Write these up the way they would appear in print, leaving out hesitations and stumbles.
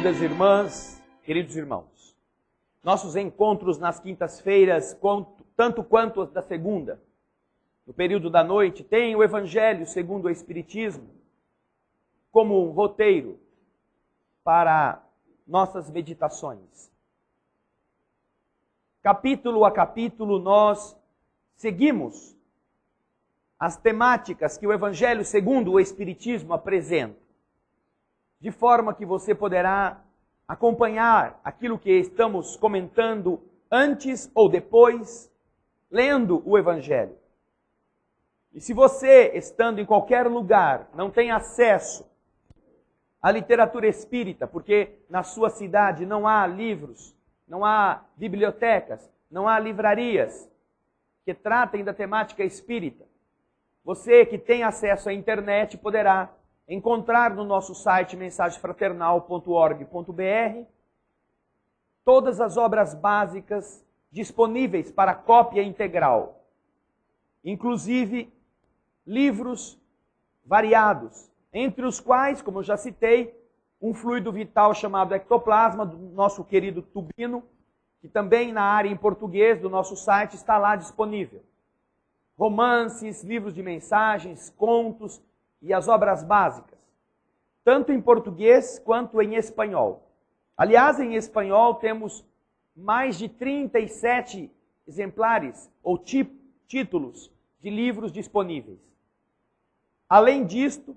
queridas irmãs, queridos irmãos. Nossos encontros nas quintas-feiras, tanto quanto as da segunda, no período da noite, têm o Evangelho segundo o Espiritismo como um roteiro para nossas meditações. Capítulo a capítulo, nós seguimos as temáticas que o Evangelho segundo o Espiritismo apresenta, de forma que você poderá acompanhar aquilo que estamos comentando antes ou depois, lendo o Evangelho. E se você, estando em qualquer lugar, não tem acesso à literatura espírita, porque na sua cidade não há livros, não há bibliotecas, não há livrarias que tratem da temática espírita, você que tem acesso à internet poderá encontrar no nosso site mensagefraternal.org.br todas as obras básicas disponíveis para cópia integral, inclusive livros variados, entre os quais, como eu já citei, um fluido vital chamado ectoplasma, do nosso querido Tubino, que também na área em português do nosso site está lá disponível. Romances, livros de mensagens, contos e as obras básicas, tanto em português quanto em espanhol. Aliás, em espanhol temos mais de 37 exemplares ou títulos de livros disponíveis. Além disto,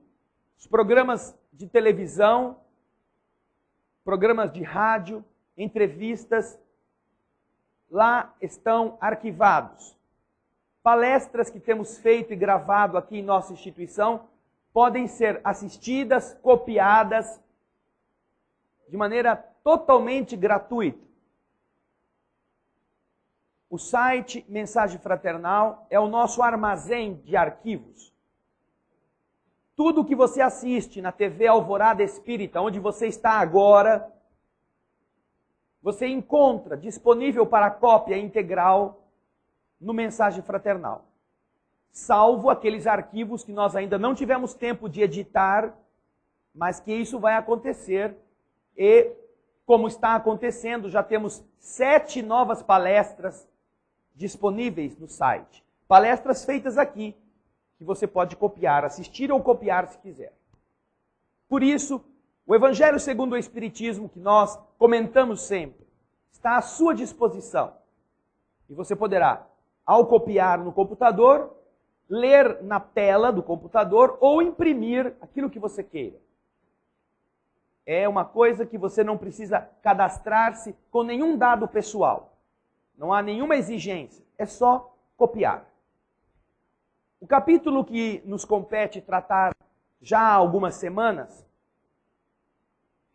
os programas de televisão, programas de rádio, entrevistas, lá estão arquivados. Palestras que temos feito e gravado aqui em nossa instituição podem ser assistidas, copiadas, de maneira totalmente gratuita. O site Mensagem Fraternal é o nosso armazém de arquivos. Tudo que você assiste na TV Alvorada Espírita, onde você está agora, você encontra disponível para cópia integral no Mensagem Fraternal. Salvo aqueles arquivos que nós ainda não tivemos tempo de editar, mas que isso vai acontecer. E, como está acontecendo, já temos 7 novas palestras disponíveis no site. Palestras feitas aqui, que você pode copiar, assistir ou copiar se quiser. Por isso, o Evangelho segundo o Espiritismo, que nós comentamos sempre, está à sua disposição. E você poderá, ao copiar no computador, ler na tela do computador ou imprimir aquilo que você queira. É uma coisa que você não precisa cadastrar-se com nenhum dado pessoal. Não há nenhuma exigência, é só copiar. O capítulo que nos compete tratar já há algumas semanas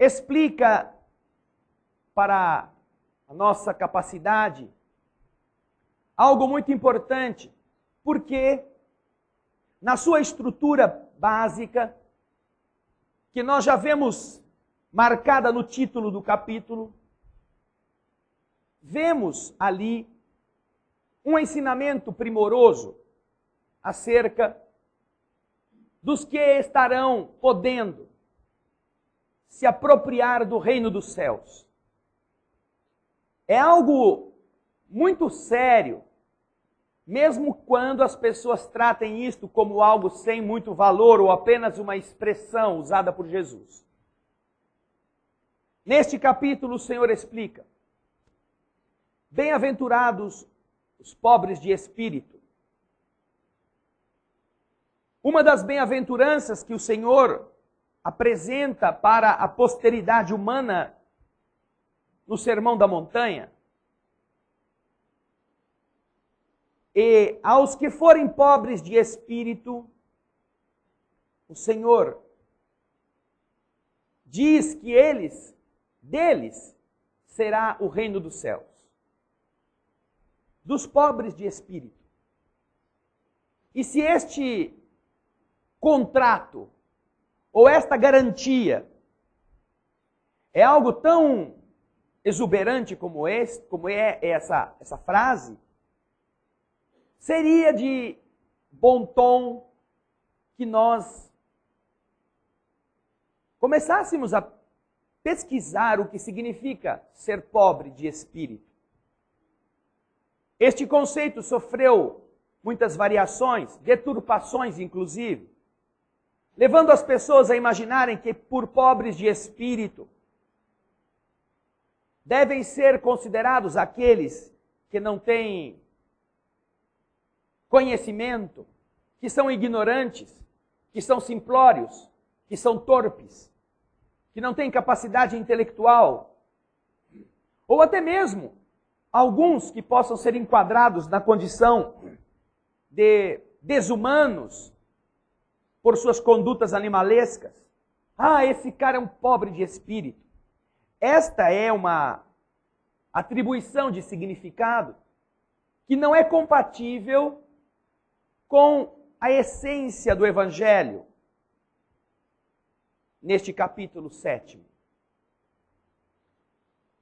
explica para a nossa capacidade algo muito importante, porque na sua estrutura básica, que nós já vemos marcada no título do capítulo, vemos ali um ensinamento primoroso acerca dos que estarão podendo se apropriar do reino dos céus. É algo muito sério, mesmo quando as pessoas tratem isto como algo sem muito valor ou apenas uma expressão usada por Jesus. Neste capítulo o Senhor explica: bem-aventurados os pobres de espírito. Uma das bem-aventuranças que o Senhor apresenta para a posteridade humana no Sermão da Montanha, e aos que forem pobres de espírito, o Senhor diz que deles será o reino dos céus. Dos pobres de espírito. E se este contrato, ou esta garantia, é algo tão exuberante como é essa frase, seria de bom tom que nós começássemos a pesquisar o que significa ser pobre de espírito. Este conceito sofreu muitas variações, deturpações inclusive, levando as pessoas a imaginarem que por pobres de espírito devem ser considerados aqueles que não têm conhecimento, que são ignorantes, que são simplórios, que são torpes, que não têm capacidade intelectual, ou até mesmo alguns que possam ser enquadrados na condição de desumanos por suas condutas animalescas. Ah, esse cara é um pobre de espírito. Esta é uma atribuição de significado que não é compatível com a essência do Evangelho, neste capítulo 7.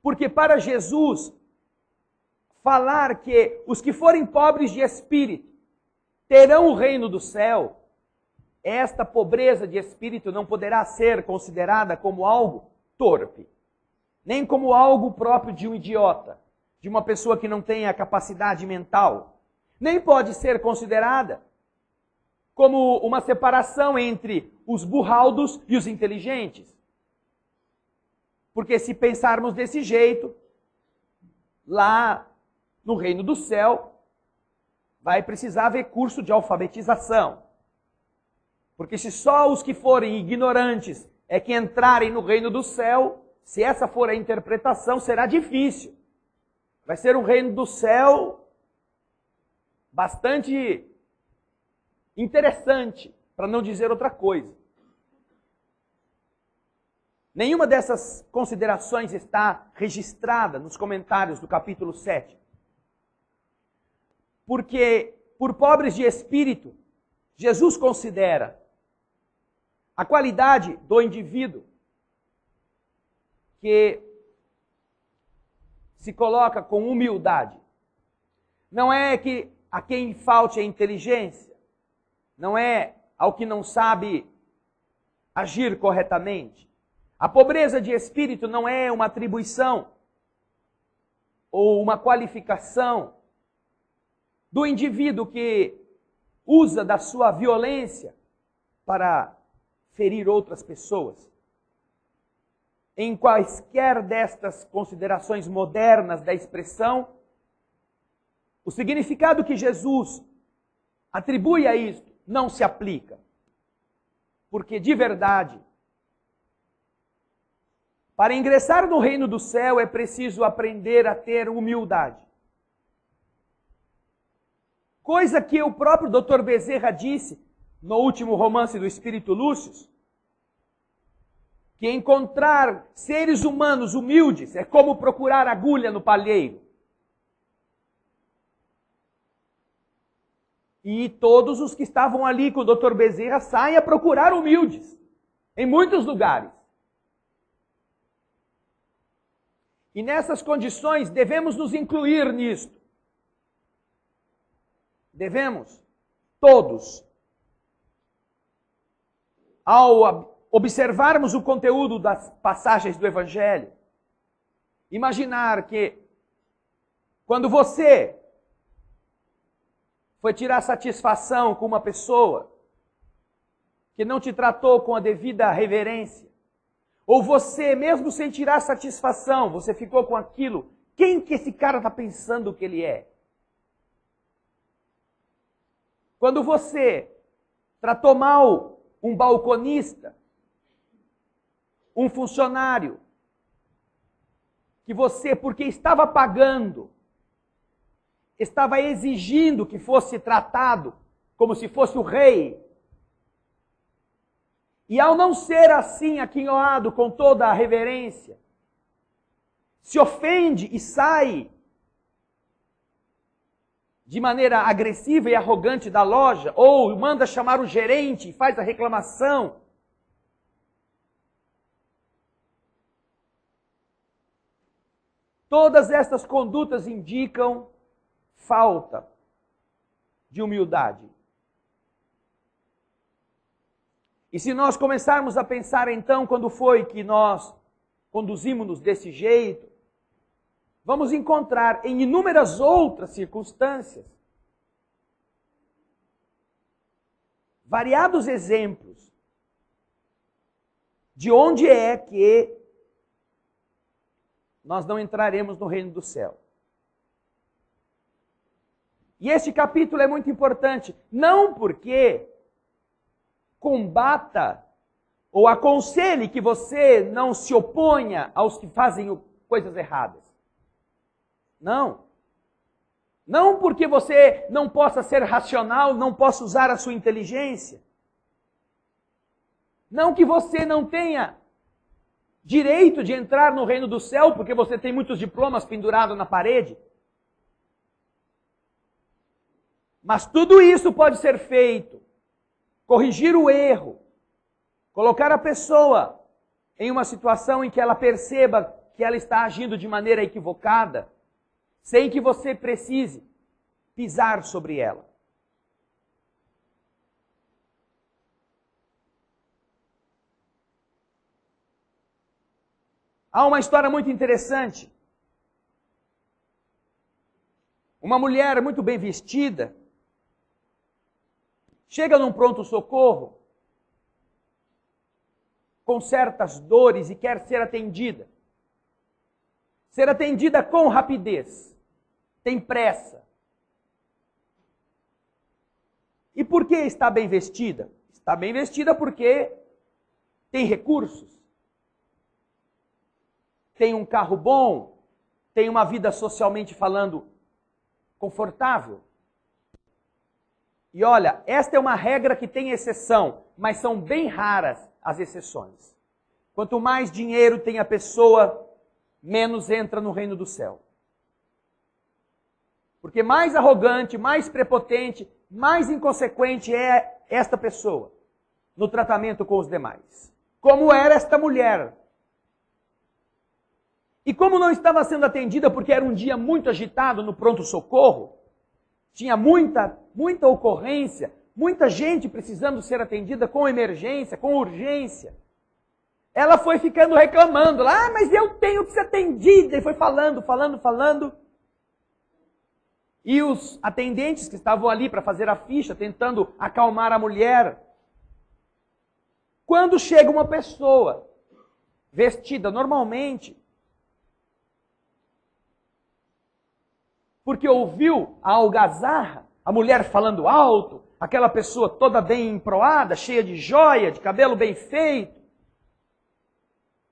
Porque para Jesus, falar que os que forem pobres de espírito terão o reino do céu, esta pobreza de espírito não poderá ser considerada como algo torpe, nem como algo próprio de um idiota, de uma pessoa que não tem a capacidade mental. Nem pode ser considerada como uma separação entre os burraldos e os inteligentes. Porque se pensarmos desse jeito, lá no reino do céu, vai precisar haver curso de alfabetização. Porque se só os que forem ignorantes é que entrarem no reino do céu, se essa for a interpretação, será difícil. Vai ser um reino do céu bastante interessante, para não dizer outra coisa. Nenhuma dessas considerações está registrada nos comentários do capítulo 7. Porque, por pobres de espírito, Jesus considera a qualidade do indivíduo que se coloca com humildade. Não é que a quem falte a inteligência, não é ao que não sabe agir corretamente. A pobreza de espírito não é uma atribuição ou uma qualificação do indivíduo que usa da sua violência para ferir outras pessoas. Em quaisquer destas considerações modernas da expressão, o significado que Jesus atribui a isto não se aplica. Porque, de verdade, para ingressar no reino do céu é preciso aprender a ter humildade. Coisa que o próprio Dr. Bezerra disse no último romance do Espírito Lúcio, que encontrar seres humanos humildes é como procurar agulha no palheiro. E todos os que estavam ali com o Dr. Bezerra saem a procurar humildes, em muitos lugares. E nessas condições devemos nos incluir nisto. Devemos, todos, ao observarmos o conteúdo das passagens do Evangelho, imaginar que quando você foi tirar satisfação com uma pessoa que não te tratou com a devida reverência, ou você, mesmo sem tirar satisfação, você ficou com aquilo, quem que esse cara está pensando que ele é? Quando você tratou mal um balconista, um funcionário, que você, porque estava pagando, estava exigindo que fosse tratado como se fosse o rei, e ao não ser assim aquinhoado com toda a reverência, se ofende e sai de maneira agressiva e arrogante da loja, ou manda chamar o gerente e faz a reclamação. Todas estas condutas indicam falta de humildade. E se nós começarmos a pensar então quando foi que nós conduzimos-nos desse jeito, vamos encontrar em inúmeras outras circunstâncias variados exemplos de onde é que nós não entraremos no reino do céu. E este capítulo é muito importante, não porque combata ou aconselhe que você não se oponha aos que fazem coisas erradas. Não. Não porque você não possa ser racional, não possa usar a sua inteligência. Não que você não tenha direito de entrar no reino do céu porque você tem muitos diplomas pendurados na parede. Mas tudo isso pode ser feito. Corrigir o erro. Colocar a pessoa em uma situação em que ela perceba que ela está agindo de maneira equivocada, sem que você precise pisar sobre ela. Há uma história muito interessante. Uma mulher muito bem vestida chega num pronto-socorro com certas dores e quer ser atendida. Ser atendida com rapidez. Tem pressa. E por que está bem vestida? Está bem vestida porque tem recursos. Tem um carro bom. Tem uma vida socialmente falando confortável. E olha, esta é uma regra que tem exceção, mas são bem raras as exceções. Quanto mais dinheiro tem a pessoa, menos entra no reino do céu. Porque mais arrogante, mais prepotente, mais inconsequente é esta pessoa no tratamento com os demais. Como era esta mulher. E como não estava sendo atendida porque era um dia muito agitado no pronto-socorro, tinha muita ocorrência, muita gente precisando ser atendida com emergência, com urgência. Ela foi ficando reclamando lá, mas eu tenho que ser atendida. E foi falando. E os atendentes que estavam ali para fazer a ficha, tentando acalmar a mulher. Quando chega uma pessoa vestida normalmente, porque ouviu a algazarra, a mulher falando alto, aquela pessoa toda bem emproada, cheia de joia, de cabelo bem feito,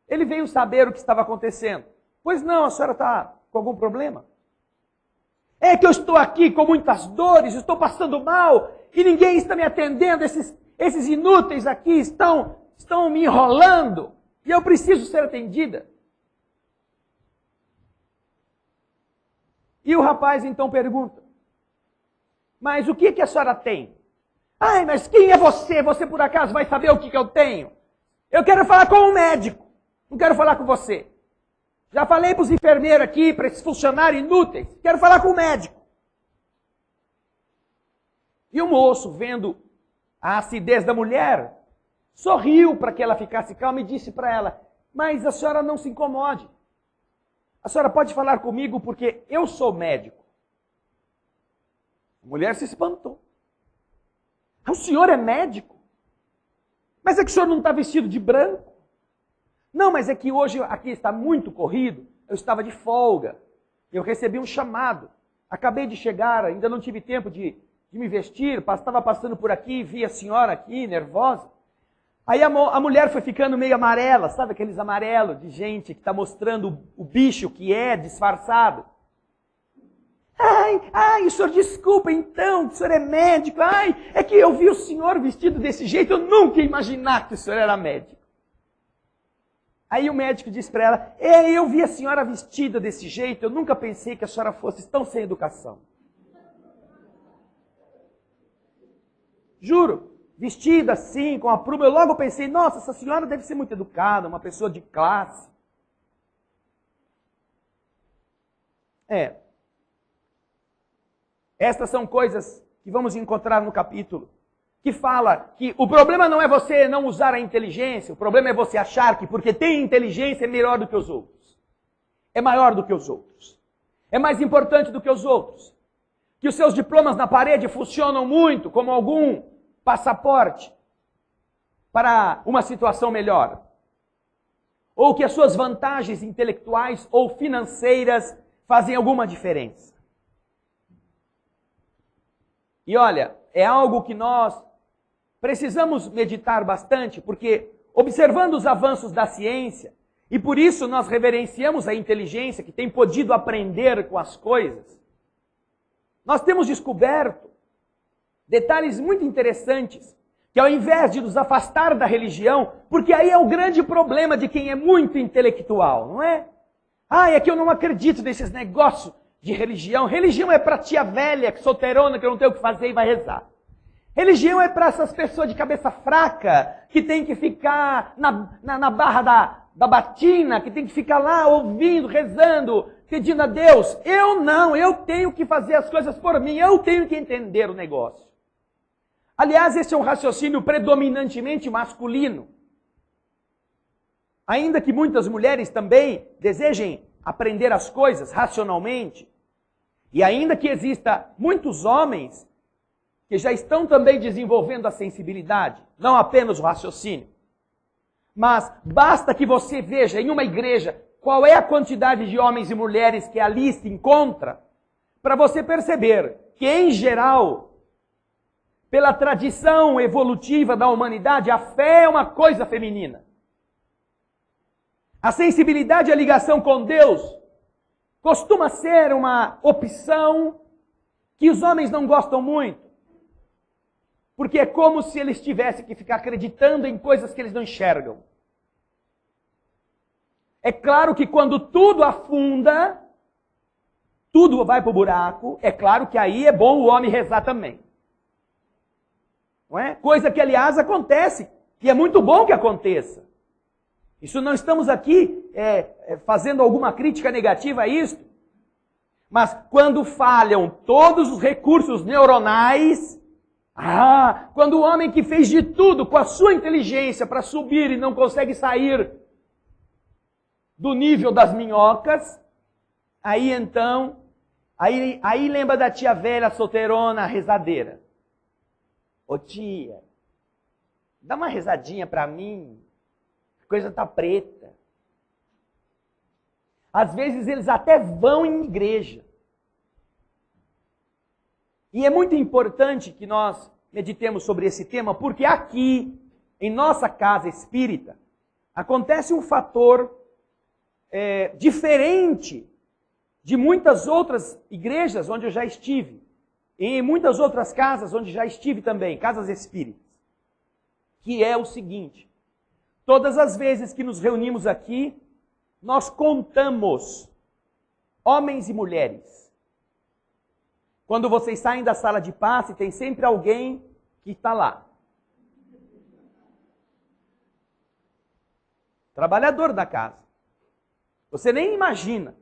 ele veio saber o que estava acontecendo. Pois não, a senhora está com algum problema? É que eu estou aqui com muitas dores, estou passando mal e ninguém está me atendendo. Esses inúteis aqui estão me enrolando e eu preciso ser atendida. E o rapaz então pergunta, mas o que a senhora tem? Ai, mas quem é você? Você por acaso vai saber o que eu tenho? Eu quero falar com o médico, não quero falar com você. Já falei para os enfermeiros aqui, para esses funcionários inúteis, quero falar com o médico. E o moço, vendo a acidez da mulher, sorriu para que ela ficasse calma e disse para ela, mas a senhora não se incomode. A senhora pode falar comigo porque eu sou médico. A mulher se espantou. O senhor é médico? Mas é que o senhor não está vestido de branco? Não, mas é que hoje aqui está muito corrido, eu estava de folga, eu recebi um chamado, acabei de chegar, ainda não tive tempo de me vestir, estava passando por aqui, vi a senhora aqui, nervosa. Aí a mulher foi ficando meio amarela, sabe aqueles amarelos de gente que está mostrando o bicho que é, disfarçado. Ai, o senhor desculpa então, que o senhor é médico, é que eu vi o senhor vestido desse jeito, eu nunca ia imaginar que o senhor era médico. Aí o médico disse para ela, eu vi a senhora vestida desse jeito, eu nunca pensei que a senhora fosse tão sem educação. Juro, vestida assim, com a pluma, eu logo pensei, nossa, essa senhora deve ser muito educada, uma pessoa de classe. Estas são coisas que vamos encontrar no capítulo, que fala que o problema não é você não usar a inteligência, o problema é você achar que porque tem inteligência é melhor do que os outros. É maior do que os outros. É mais importante do que os outros. Que os seus diplomas na parede funcionam muito como algum passaporte para uma situação melhor. Ou que as suas vantagens intelectuais ou financeiras fazem alguma diferença. E olha, é algo que nós precisamos meditar bastante, porque observando os avanços da ciência, e por isso nós reverenciamos a inteligência que tem podido aprender com as coisas, nós temos descoberto detalhes muito interessantes, que ao invés de nos afastar da religião, porque aí é o grande problema de quem é muito intelectual, não é? É que eu não acredito nesses negócios de religião. Religião é para tia velha, solteirona, que não tem o que fazer e vai rezar. Religião é para essas pessoas de cabeça fraca, que tem que ficar na barra da batina, que tem que ficar lá ouvindo, rezando, pedindo a Deus. Eu não, eu tenho que fazer as coisas por mim, eu tenho que entender o negócio. Aliás, esse é um raciocínio predominantemente masculino. Ainda que muitas mulheres também desejem aprender as coisas racionalmente, e ainda que exista muitos homens que já estão também desenvolvendo a sensibilidade, não apenas o raciocínio. Mas basta que você veja em uma igreja qual é a quantidade de homens e mulheres que ali se encontra, para você perceber que, em geral, pela tradição evolutiva da humanidade, a fé é uma coisa feminina. A sensibilidade e a ligação com Deus costuma ser uma opção que os homens não gostam muito. Porque é como se eles tivessem que ficar acreditando em coisas que eles não enxergam. É claro que quando tudo afunda, tudo vai para o buraco, é claro que aí é bom o homem rezar também. Não é? Coisa que, aliás, acontece, e é muito bom que aconteça. Isso não estamos aqui fazendo alguma crítica negativa a isso. Mas quando falham todos os recursos neuronais, quando o homem que fez de tudo com a sua inteligência para subir e não consegue sair do nível das minhocas, aí então, aí lembra da tia velha solteirona rezadeira. Ô tia, dá uma rezadinha para mim, a coisa tá preta. Às vezes eles até vão em igreja. E é muito importante que nós meditemos sobre esse tema, porque aqui, em nossa casa espírita, acontece um fator diferente de muitas outras igrejas onde eu já estive, e em muitas outras casas onde já estive também, casas espíritas, que é o seguinte: todas as vezes que nos reunimos aqui, nós contamos homens e mulheres. Quando vocês saem da sala de passe, tem sempre alguém que está lá. Trabalhador da casa. Você nem imagina.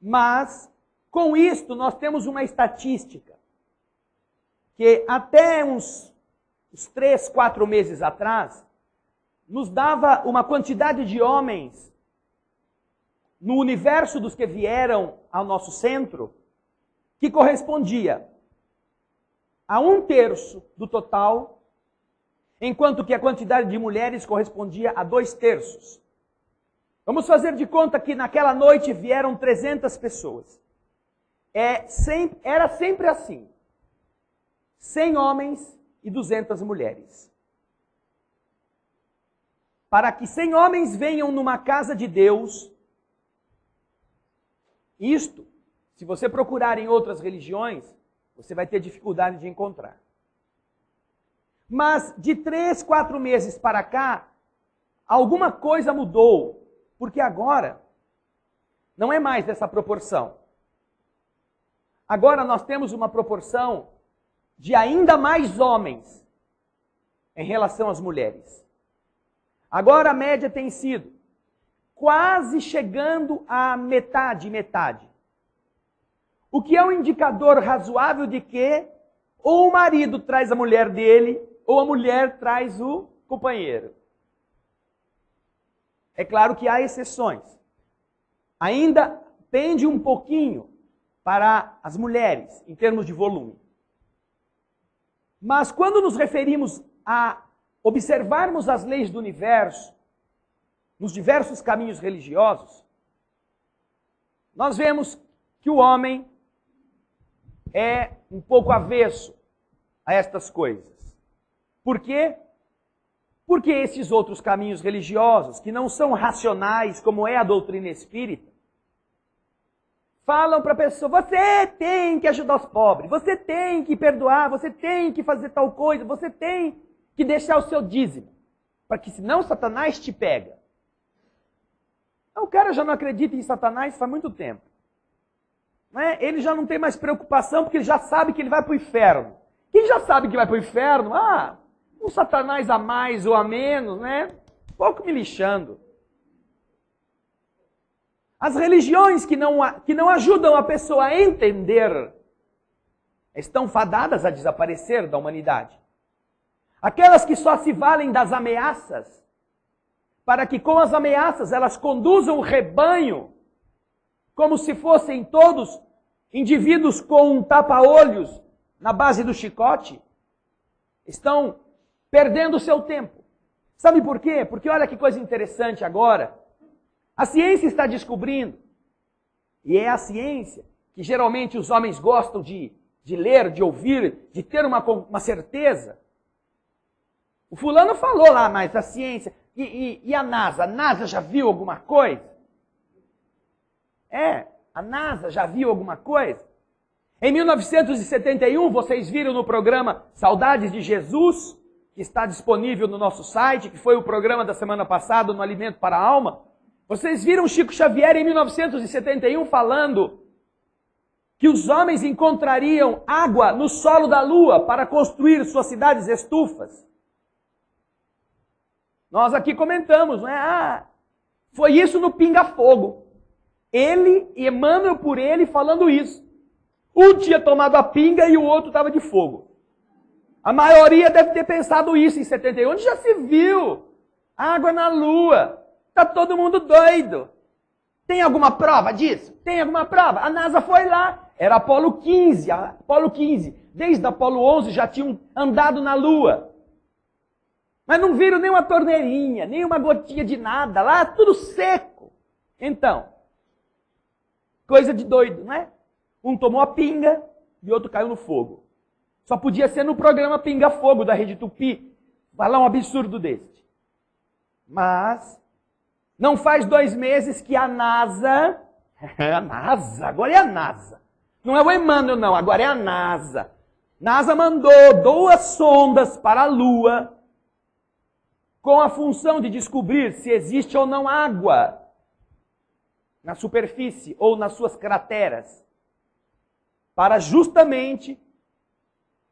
Mas, com isto, nós temos uma estatística que até uns 3, 4 meses atrás, nos dava uma quantidade de homens no universo dos que vieram ao nosso centro, que correspondia a 1/3 do total, enquanto que a quantidade de mulheres correspondia a 2/3. Vamos fazer de conta que naquela noite vieram 300 pessoas. Era sempre assim: 100 homens e 200 mulheres. Para que 100 homens venham numa casa de Deus, isto, se você procurar em outras religiões, você vai ter dificuldade de encontrar. Mas de 3, 4 meses para cá, alguma coisa mudou. Porque agora não é mais dessa proporção. Agora nós temos uma proporção de ainda mais homens em relação às mulheres. Agora a média tem sido quase chegando a metade. O que é um indicador razoável de que ou o marido traz a mulher dele, ou a mulher traz o companheiro. É claro que há exceções. Ainda tende um pouquinho para as mulheres, em termos de volume. Mas quando nos referimos a observarmos as leis do universo, nos diversos caminhos religiosos, nós vemos que o homem é um pouco avesso a estas coisas. Por quê? Porque esses outros caminhos religiosos, que não são racionais, como é a doutrina espírita, falam para a pessoa, você tem que ajudar os pobres, você tem que perdoar, você tem que fazer tal coisa, você tem que deixar o seu dízimo, porque senão Satanás te pega. O cara já não acredita em Satanás faz muito tempo. Não é? Ele já não tem mais preocupação, porque ele já sabe que ele vai para o inferno. Quem já sabe que vai para o inferno, um Satanás a mais ou a menos, né? Pouco me lixando. As religiões que não ajudam a pessoa a entender estão fadadas a desaparecer da humanidade. Aquelas que só se valem das ameaças, para que com as ameaças elas conduzam o rebanho, como se fossem todos indivíduos com um tapa-olhos na base do chicote, estão perdendo o seu tempo. Sabe por quê? Porque olha que coisa interessante agora. A ciência está descobrindo, e é a ciência que geralmente os homens gostam de ler, de ouvir, de ter uma certeza. O fulano falou lá, mas a ciência... E a NASA? A NASA já viu alguma coisa? A NASA já viu alguma coisa? Em 1971, vocês viram no programa Saudades de Jesus, que está disponível no nosso site, que foi o programa da semana passada, no Alimento para a Alma. Vocês viram Chico Xavier em 1971 falando que os homens encontrariam água no solo da Lua para construir suas cidades estufas. Nós aqui comentamos, não é? Foi isso no Pinga Fogo. Ele e Emmanuel por ele falando isso. Um tinha tomado a pinga e o outro estava de fogo. A maioria deve ter pensado isso em 71. Onde já se viu? Água na Lua. Está todo mundo doido. Tem alguma prova disso? Tem alguma prova? A NASA foi lá. Era Apolo 15. Apolo 15. Desde Apolo 11 já tinham andado na Lua. Mas não viram nem uma torneirinha, nem uma gotinha de nada. Lá tudo seco. Então, coisa de doido, não é? Um tomou a pinga e outro caiu no fogo. Só podia ser no programa Pinga Fogo da Rede Tupi. Falar um absurdo deste. Mas, não faz 2 meses que a NASA... agora é a NASA. Não é o Emmanuel não, agora é a NASA. NASA mandou 2 sondas para a Lua com a função de descobrir se existe ou não água na superfície ou nas suas crateras, para justamente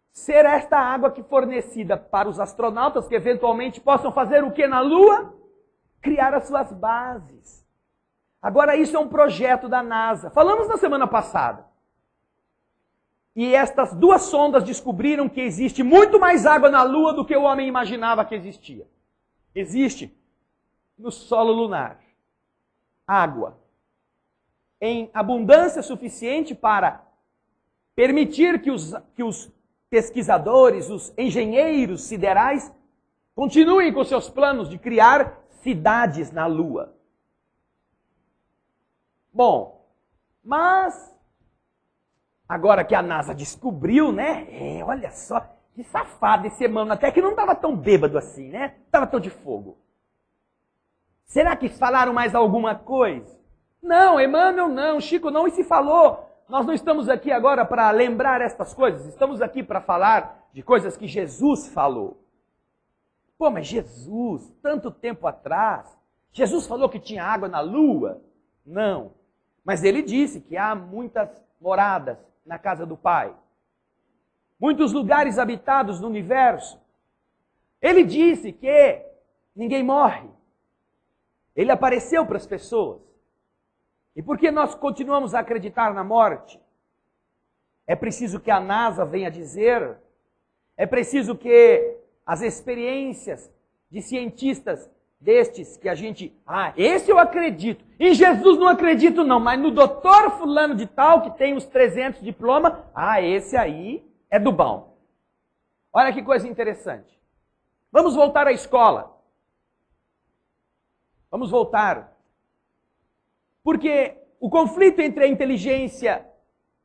ser esta água que fornecida para os astronautas que eventualmente possam fazer o que na Lua? Criar as suas bases. Agora isso é um projeto da NASA. Falamos na semana passada. E estas 2 sondas descobriram que existe muito mais água na Lua do que o homem imaginava que existia. Existe no solo lunar água em abundância suficiente para permitir que os pesquisadores, os engenheiros siderais, continuem com seus planos de criar cidades na Lua. Bom, mas agora que a NASA descobriu, né? Olha só, que safado esse Emmanuel, até que não estava tão bêbado assim, né? Estava tão de fogo. Será que falaram mais alguma coisa? Não, Emmanuel não, Chico não, e se falou? Nós não estamos aqui agora para lembrar estas coisas, estamos aqui para falar de coisas que Jesus falou. Pô, mas Jesus, tanto tempo atrás, Jesus falou que tinha água na Lua? Não, mas ele disse que há muitas moradas na casa do Pai. Muitos lugares habitados no universo. Ele disse que ninguém morre. Ele apareceu para as pessoas. E por que nós continuamos a acreditar na morte? É preciso que a NASA venha dizer É preciso que as experiências de cientistas destes que a gente... esse eu acredito. Em Jesus não acredito não, mas no doutor fulano de tal, que tem os 300 diplomas, esse aí é do bom. Olha que coisa interessante. Vamos voltar à escola. Vamos voltar. Porque o conflito entre a inteligência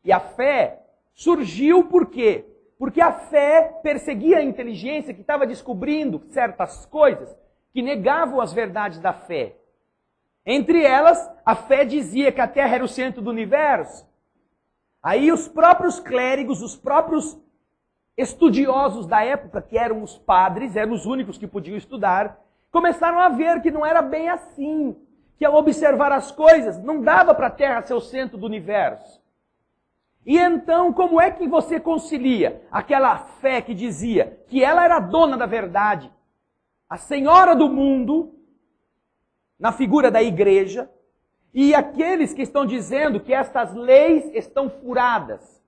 e a fé surgiu por quê? Porque a fé perseguia a inteligência que estava descobrindo certas coisas que negavam as verdades da fé. Entre elas, a fé dizia que a Terra era o centro do universo. Aí os próprios clérigos, os próprios estudiosos da época, que eram os padres, eram os únicos que podiam estudar, começaram a ver que não era bem assim, que ao observar as coisas, não dava para a Terra ser o centro do universo. E então, como é que você concilia aquela fé que dizia que ela era a dona da verdade, a senhora do mundo, na figura da igreja, e aqueles que estão dizendo que estas leis estão furadas?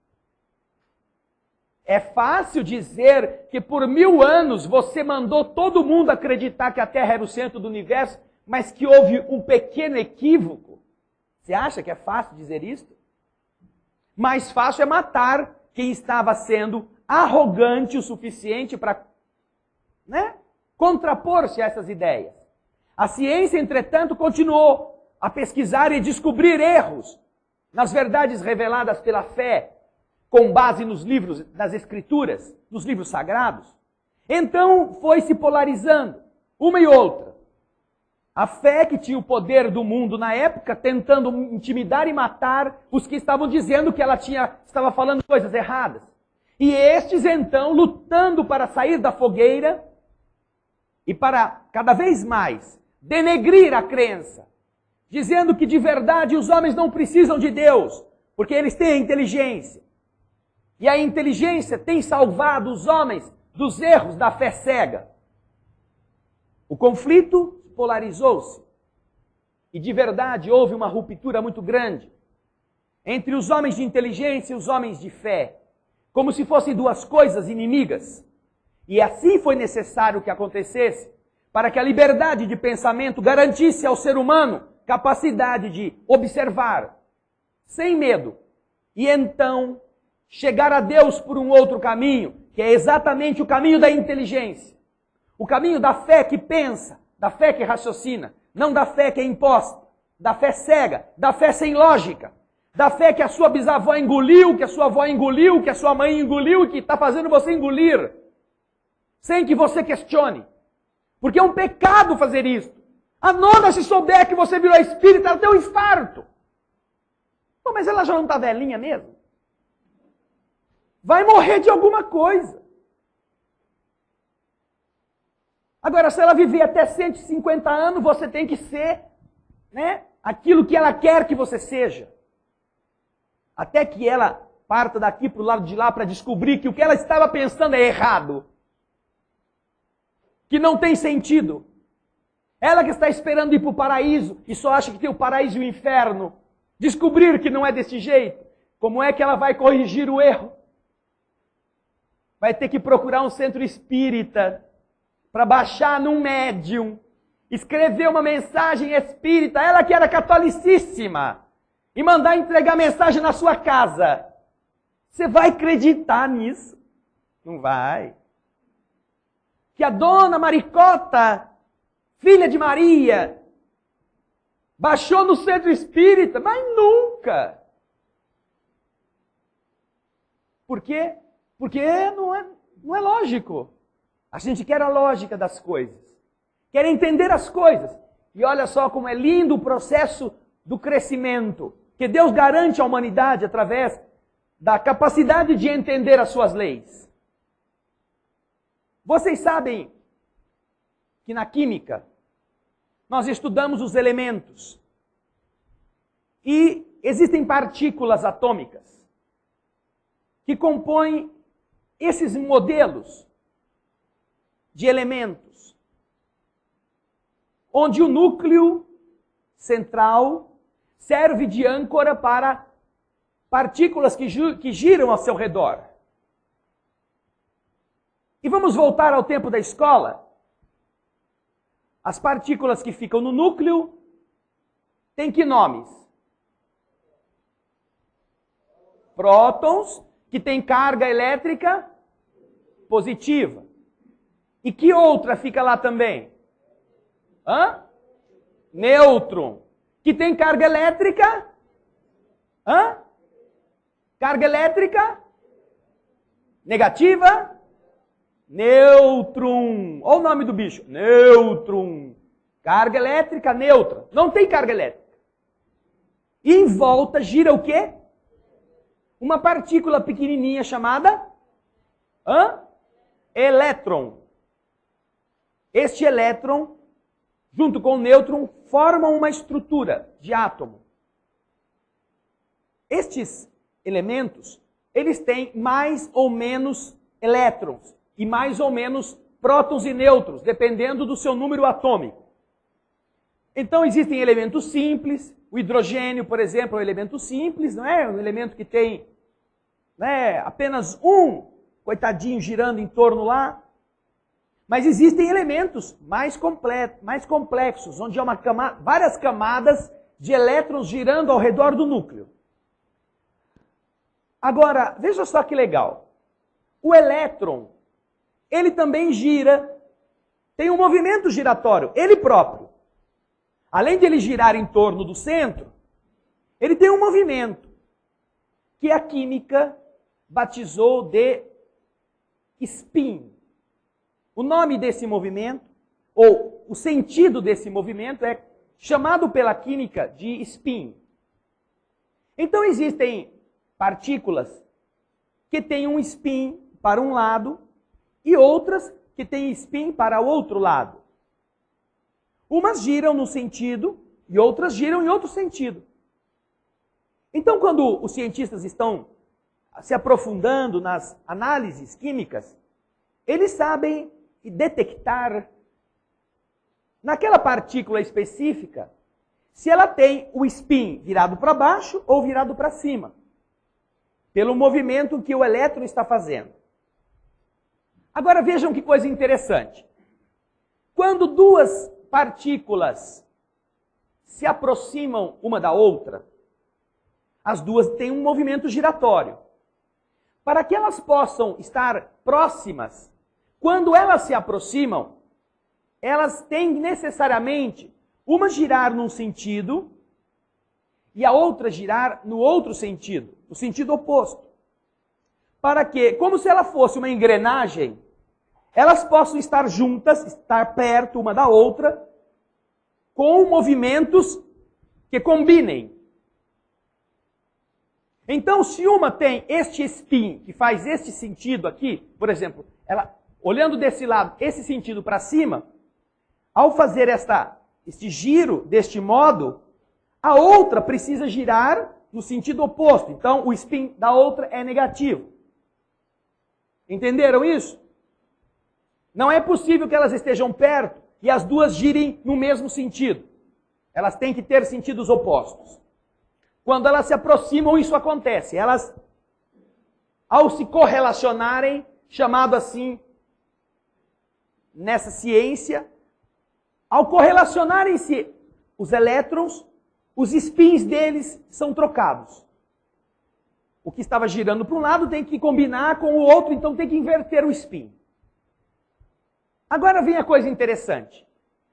É fácil dizer que por 1000 anos você mandou todo mundo acreditar que a Terra era o centro do universo, mas que houve um pequeno equívoco. Você acha que é fácil dizer isso? Mais fácil é matar quem estava sendo arrogante o suficiente para, contrapor-se a essas ideias. A ciência, entretanto, continuou a pesquisar e descobrir erros nas verdades reveladas pela fé, com base nos livros das Escrituras, nos livros sagrados. Então foi se polarizando, uma e outra. A fé que tinha o poder do mundo na época, tentando intimidar e matar os que estavam dizendo que ela estava falando coisas erradas. E estes, então, lutando para sair da fogueira e para, cada vez mais, denegrir a crença, dizendo que de verdade os homens não precisam de Deus, porque eles têm a inteligência. E a inteligência tem salvado os homens dos erros da fé cega. O conflito polarizou-se. E de verdade houve uma ruptura muito grande entre os homens de inteligência e os homens de fé, como se fossem duas coisas inimigas. E assim foi necessário que acontecesse para que a liberdade de pensamento garantisse ao ser humano capacidade de observar, sem medo, e então chegar a Deus por um outro caminho, que é exatamente o caminho da inteligência. O caminho da fé que pensa, da fé que raciocina, não da fé que é imposta, da fé cega, da fé sem lógica, da fé que a sua bisavó engoliu, que a sua avó engoliu, que a sua mãe engoliu e que está fazendo você engolir, sem que você questione. Porque é um pecado fazer isso. A nona, se souber que você virou espírita, ela tem um infarto. Pô, mas ela já não está velhinha mesmo? Vai morrer de alguma coisa. Agora, se ela viver até 150 anos, você tem que ser, aquilo que ela quer que você seja. Até que ela parta daqui para o lado de lá para descobrir que o que ela estava pensando é errado. Que não tem sentido. Ela que está esperando ir para o paraíso e só acha que tem o paraíso e o inferno. Descobrir que não é desse jeito. Como é que ela vai corrigir o erro? Vai ter que procurar um centro espírita para baixar num médium, escrever uma mensagem espírita, ela que era catolicíssima, e mandar entregar mensagem na sua casa. Você vai acreditar nisso? Não vai. Que a dona Maricota, filha de Maria, baixou no centro espírita, mas nunca. Por quê? Porque não é lógico. A gente quer a lógica das coisas. Quer entender as coisas. E olha só como é lindo o processo do crescimento que Deus garante à humanidade através da capacidade de entender as suas leis. Vocês sabem que na química nós estudamos os elementos. E existem partículas atômicas que compõem esses modelos de elementos, onde o núcleo central serve de âncora para partículas que giram ao seu redor. E vamos voltar ao tempo da escola? As partículas que ficam no núcleo têm que nomes? Prótons, que têm carga elétrica positiva. E que outra fica lá também? Nêutron, que tem carga elétrica? Carga elétrica? Negativa? Nêutron. Olha o nome do bicho. Nêutron. Carga elétrica neutra. Não tem carga elétrica. E em volta gira o quê? Uma partícula pequenininha chamada? Elétron. Este elétron, junto com o nêutron, formam uma estrutura de átomo. Estes elementos, eles têm mais ou menos elétrons e mais ou menos prótons e nêutrons, dependendo do seu número atômico. Então existem elementos simples, o hidrogênio, por exemplo, é um elemento simples, não é? Um elemento que tem apenas um coitadinho girando em torno lá. Mas existem elementos mais complexos, onde há várias camadas de elétrons girando ao redor do núcleo. Agora, veja só que legal. O elétron, ele também gira, tem um movimento giratório, ele próprio. Além de ele girar em torno do centro, ele tem um movimento que a química batizou de spin. O nome desse movimento, ou o sentido desse movimento, é chamado pela química de spin. Então existem partículas que têm um spin para um lado e outras que têm spin para o outro lado. Umas giram num sentido e outras giram em outro sentido. Então, quando os cientistas estão se aprofundando nas análises químicas, eles sabem detectar naquela partícula específica se ela tem o spin virado para baixo ou virado para cima, pelo movimento que o elétron está fazendo. Agora vejam que coisa interessante. Quando duas partículas se aproximam uma da outra, as duas têm um movimento giratório. Para que elas possam estar próximas, quando elas se aproximam, elas têm necessariamente uma girar num sentido e a outra girar no outro sentido, no sentido oposto. Para que, como se ela fosse uma engrenagem, elas possam estar juntas, estar perto uma da outra, com movimentos que combinem. Então, se uma tem este spin, que faz este sentido aqui, por exemplo, ela olhando desse lado, esse sentido para cima, ao fazer este giro deste modo, a outra precisa girar no sentido oposto. Então, o spin da outra é negativo. Entenderam isso? Não é possível que elas estejam perto e as duas girem no mesmo sentido. Elas têm que ter sentidos opostos. Quando elas se aproximam, isso acontece. Elas, ao se correlacionarem, chamado assim, nessa ciência, ao correlacionarem-se os elétrons, os spins deles são trocados. O que estava girando para um lado tem que combinar com o outro, então tem que inverter o spin. Agora vem a coisa interessante.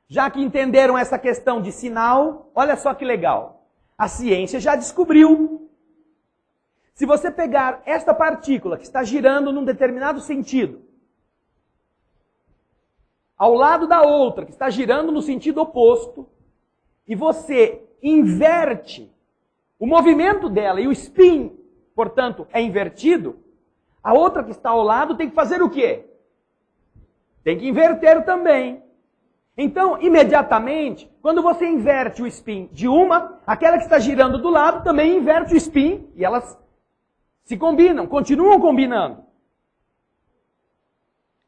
Já que entenderam essa questão de sinal, olha só que legal. A ciência já descobriu. Se você pegar esta partícula que está girando num determinado sentido, ao lado da outra que está girando no sentido oposto, e você inverte o movimento dela e o spin, portanto, é invertido, a outra que está ao lado tem que fazer o quê? Tem que inverter também. Então, imediatamente, quando você inverte o spin de uma, aquela que está girando do lado também inverte o spin e elas se combinam, continuam combinando.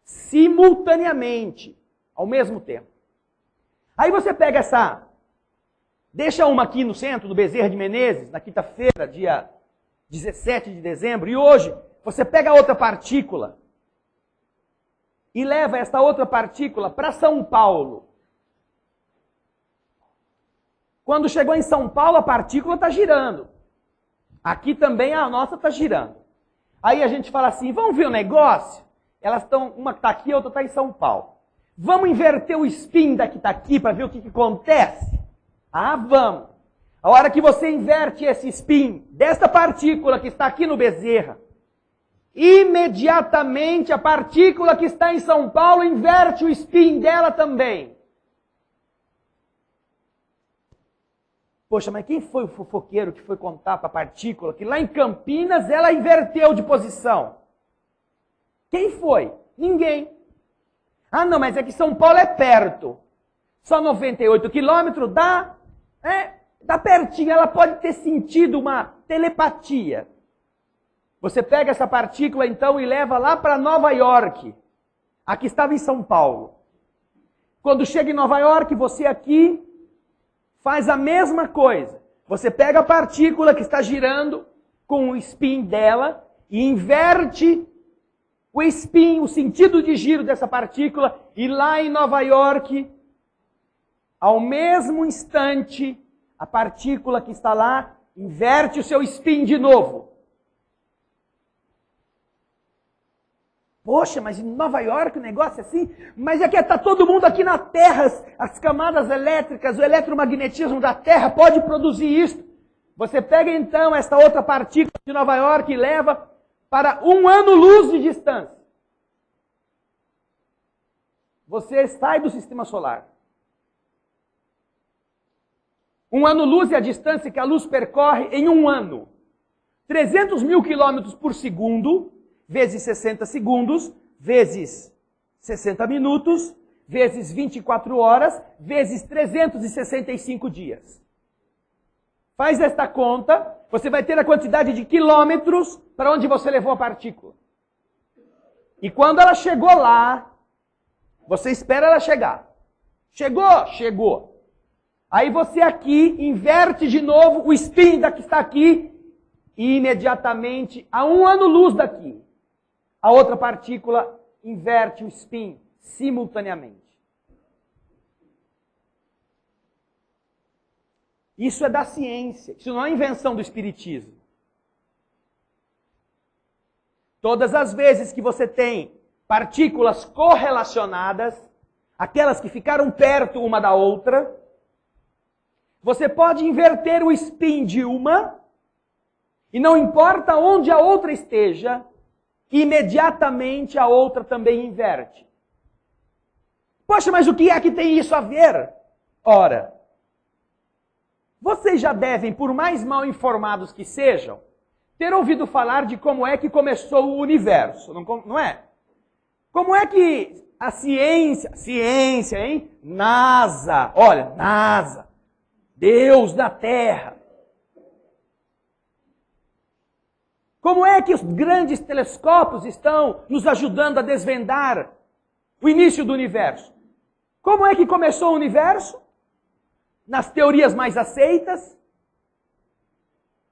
Simultaneamente, ao mesmo tempo. Aí você pega deixa uma aqui no centro do Bezerra de Menezes, na quinta-feira, dia 17 de dezembro, e hoje você pega outra partícula e leva esta outra partícula para São Paulo. Quando chegou em São Paulo, a partícula está girando. Aqui também a nossa está girando. Aí a gente fala assim, vamos ver o negócio? Elas estão, uma está aqui, a outra está em São Paulo. Vamos inverter o spin da que está aqui para ver o que acontece? Ah, vamos. A hora que você inverte esse spin desta partícula que está aqui no Bezerra, imediatamente a partícula que está em São Paulo inverte o spin dela também. Poxa, mas quem foi o fofoqueiro que foi contar para a partícula que lá em Campinas ela inverteu de posição? Quem foi? Ninguém. Ah, não, mas é que São Paulo é perto. Só 98 quilômetros dá pertinho. Ela pode ter sentido uma telepatia. Você pega essa partícula então e leva lá para Nova York. Aqui estava em São Paulo. Quando chega em Nova York, você aqui faz a mesma coisa. Você pega a partícula que está girando com o spin dela e inverte o spin, o sentido de giro dessa partícula, e lá em Nova York, ao mesmo instante, a partícula que está lá inverte o seu spin de novo. Poxa, mas em Nova York o negócio é assim? Mas é que está todo mundo aqui na Terra, as camadas elétricas, o eletromagnetismo da Terra pode produzir isso. Você pega então esta outra partícula de Nova York e leva para 1 ano-luz de distância. Você sai do sistema solar. 1 ano-luz é a distância que a luz percorre em 1 ano. 300 mil quilômetros por segundo, vezes 60 segundos, vezes 60 minutos, vezes 24 horas, vezes 365 dias. Faz esta conta, você vai ter a quantidade de quilômetros para onde você levou a partícula. E quando ela chegou lá, você espera ela chegar. Chegou? Chegou. Aí você aqui inverte de novo o spin da que está aqui e imediatamente, a 1 ano-luz daqui, a outra partícula inverte o spin simultaneamente. Isso é da ciência, isso não é invenção do espiritismo. Todas as vezes que você tem partículas correlacionadas, aquelas que ficaram perto uma da outra, você pode inverter o spin de uma, e não importa onde a outra esteja, imediatamente a outra também inverte. Poxa, mas o que é que tem isso a ver? Ora, vocês já devem, por mais mal informados que sejam, ter ouvido falar de como é que começou o universo, não é? Como é que a ciência, hein? NASA, olha, NASA, Deus da Terra. Como é que os grandes telescópios estão nos ajudando a desvendar o início do universo? Como é que começou o universo? Nas teorias mais aceitas,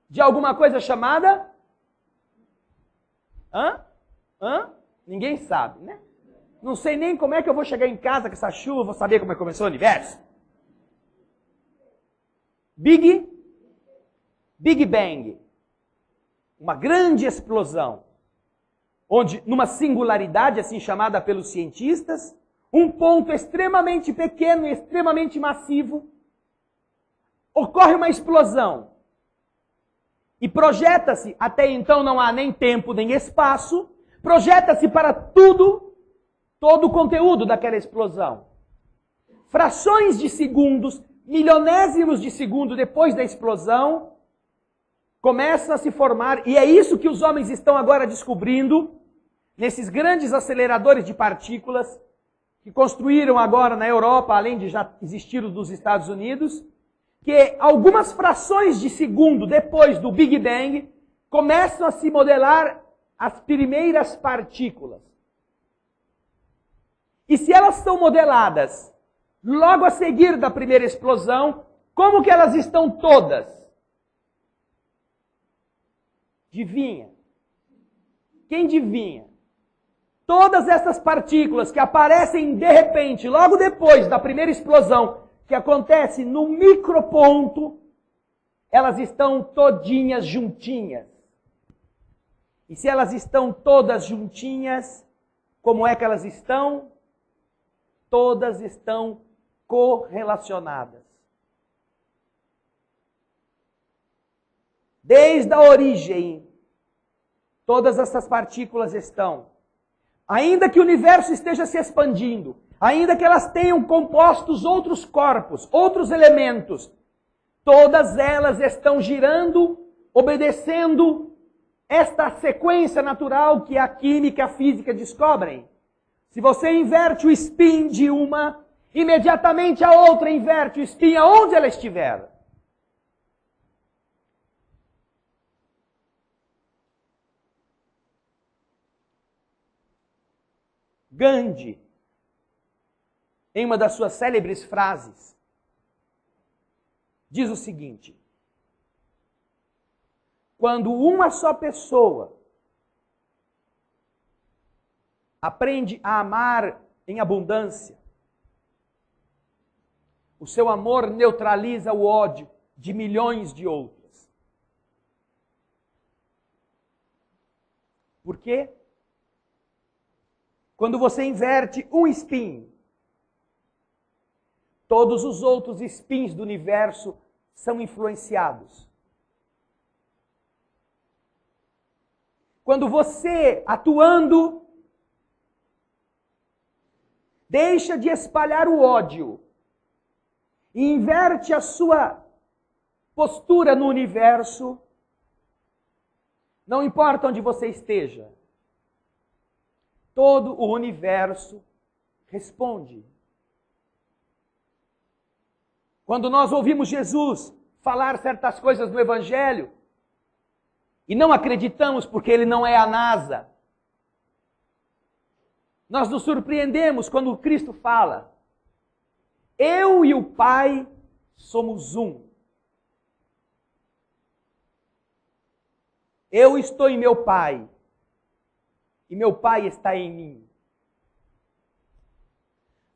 de alguma coisa chamada? Ninguém sabe, né? Não sei nem como é que eu vou chegar em casa com essa chuva, vou saber como é que começou o universo. Big Bang. Uma grande explosão, onde, numa singularidade assim chamada pelos cientistas, um ponto extremamente pequeno e extremamente massivo, ocorre uma explosão. E projeta-se, até então não há nem tempo nem espaço, projeta-se para todo o conteúdo daquela explosão. Frações de segundos, milionésimos de segundo depois da explosão, começam a se formar, e é isso que os homens estão agora descobrindo, nesses grandes aceleradores de partículas, que construíram agora na Europa, além de já existir os dos Estados Unidos, que algumas frações de segundo depois do Big Bang, começam a se modelar as primeiras partículas. E se elas são modeladas logo a seguir da primeira explosão, como que elas estão todas? Adivinha? Quem adivinha? Todas essas partículas que aparecem de repente, logo depois da primeira explosão, que acontece no microponto, elas estão todinhas juntinhas. E se elas estão todas juntinhas, como é que elas estão? Todas estão correlacionadas. Desde a origem, todas essas partículas estão. Ainda que o universo esteja se expandindo, ainda que elas tenham compostos outros corpos, outros elementos, todas elas estão girando, obedecendo esta sequência natural que a química e a física descobrem. Se você inverte o spin de uma, imediatamente a outra inverte o spin aonde ela estiver. Gandhi, em uma das suas célebres frases, diz o seguinte: quando uma só pessoa aprende a amar em abundância, o seu amor neutraliza o ódio de milhões de outras. Por quê? Quando você inverte um spin, todos os outros spins do universo são influenciados. Quando você, atuando, deixa de espalhar o ódio e inverte a sua postura no universo, não importa onde você esteja, todo o universo responde. Quando nós ouvimos Jesus falar certas coisas no Evangelho, e não acreditamos porque ele não é a NASA, nós nos surpreendemos quando Cristo fala: eu e o Pai somos um. Eu estou em meu Pai, e meu Pai está em mim.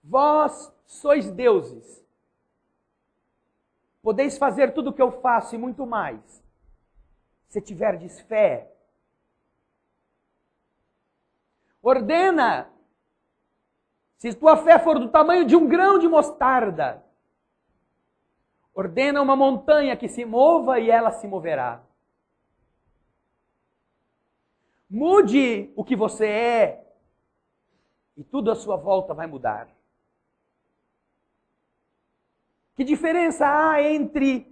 Vós sois deuses. Podeis fazer tudo o que eu faço e muito mais, se tiverdes fé. Ordena, se tua fé for do tamanho de um grão de mostarda, ordena uma montanha que se mova e ela se moverá. Mude o que você é e tudo à sua volta vai mudar. Que diferença há entre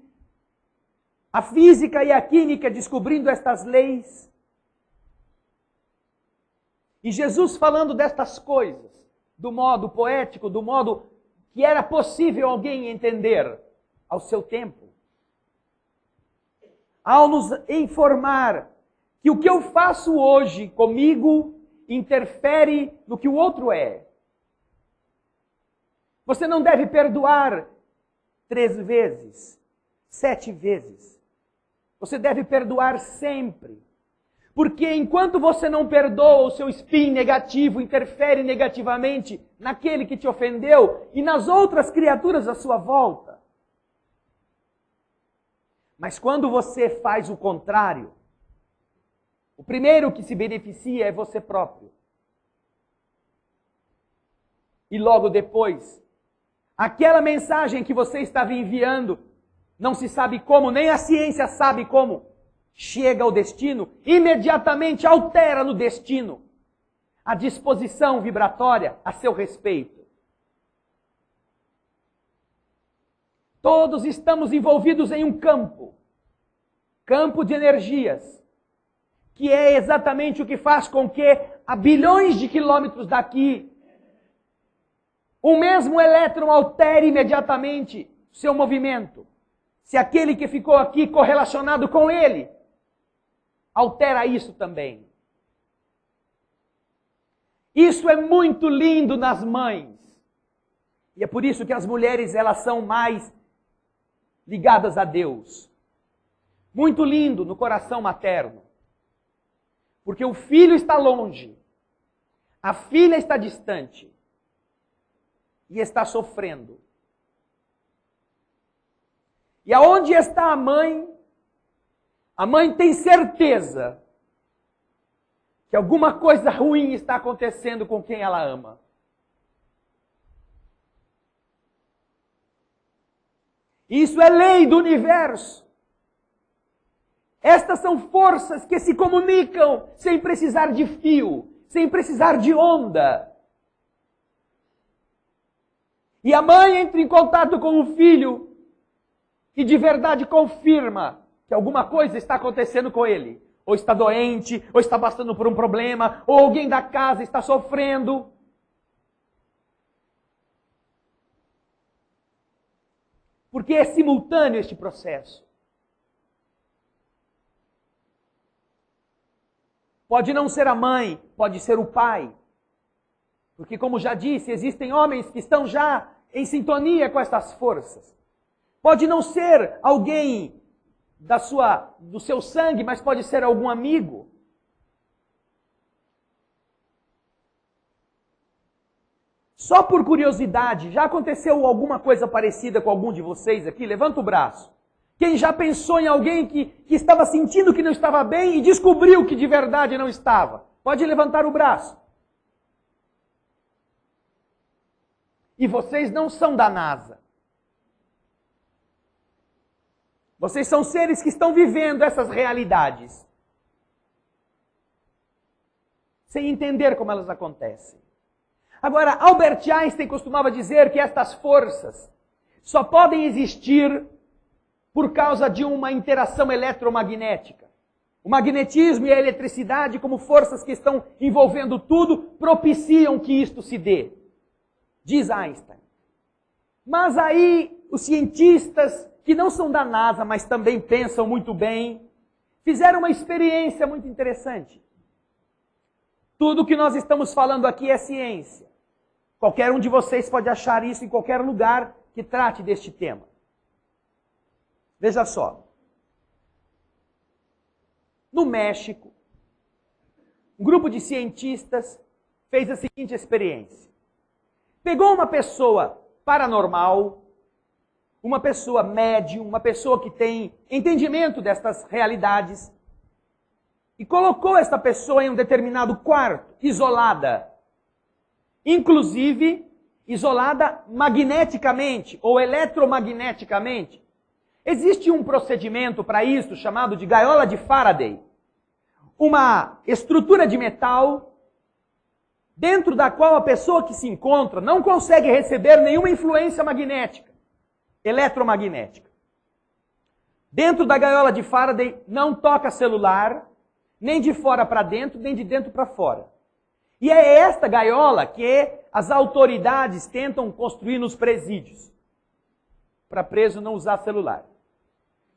a física e a química descobrindo estas leis? E Jesus falando destas coisas, do modo poético, do modo que era possível alguém entender ao seu tempo. Ao nos informar que o que eu faço hoje comigo interfere no que o outro é. Você não deve perdoar 3 vezes, 7 vezes. Você deve perdoar sempre. Porque enquanto você não perdoa, o seu spin negativo interfere negativamente naquele que te ofendeu e nas outras criaturas à sua volta. Mas quando você faz o contrário, o primeiro que se beneficia é você próprio. E logo depois, aquela mensagem que você estava enviando, não se sabe como, nem a ciência sabe como, chega ao destino, imediatamente altera no destino a disposição vibratória a seu respeito. Todos estamos envolvidos em um campo de energias, que é exatamente o que faz com que, a bilhões de quilômetros daqui, o mesmo elétron altere imediatamente seu movimento. Se aquele que ficou aqui correlacionado com ele, altera isso também. Isso é muito lindo nas mães. E é por isso que as mulheres, elas são mais ligadas a Deus. Muito lindo no coração materno. Porque o filho está longe. A filha está distante e está sofrendo. E aonde está a mãe tem certeza que alguma coisa ruim está acontecendo com quem ela ama. Isso é lei do universo. Estas são forças que se comunicam sem precisar de fio, sem precisar de onda. E a mãe entra em contato com o filho e de verdade confirma que alguma coisa está acontecendo com ele. Ou está doente, ou está passando por um problema, ou alguém da casa está sofrendo. Porque é simultâneo este processo. Pode não ser a mãe, pode ser o pai. Porque, como já disse, existem homens que estão já em sintonia com estas forças. Pode não ser alguém do seu sangue, mas pode ser algum amigo. Só por curiosidade, já aconteceu alguma coisa parecida com algum de vocês aqui? Levanta o braço. Quem já pensou em alguém que estava sentindo que não estava bem e descobriu que de verdade não estava? Pode levantar o braço. E vocês não são da NASA. Vocês são seres que estão vivendo essas realidades. Sem entender como elas acontecem. Agora, Albert Einstein costumava dizer que estas forças só podem existir por causa de uma interação eletromagnética. O magnetismo e a eletricidade, como forças que estão envolvendo tudo, propiciam que isto se dê. Diz Einstein. Mas aí, os cientistas, que não são da NASA, mas também pensam muito bem, fizeram uma experiência muito interessante. Tudo que nós estamos falando aqui é ciência. Qualquer um de vocês pode achar isso em qualquer lugar que trate deste tema. Veja só. No México, um grupo de cientistas fez a seguinte experiência. Pegou uma pessoa paranormal, uma pessoa médium, uma pessoa que tem entendimento destas realidades, e colocou esta pessoa em um determinado quarto, isolada. Inclusive, isolada magneticamente ou eletromagneticamente. Existe um procedimento para isso chamado de gaiola de Faraday. Uma estrutura de metal dentro da qual a pessoa que se encontra não consegue receber nenhuma influência magnética, eletromagnética. Dentro da gaiola de Faraday não toca celular, nem de fora para dentro, nem de dentro para fora. E é esta gaiola que as autoridades tentam construir nos presídios, para preso não usar celular.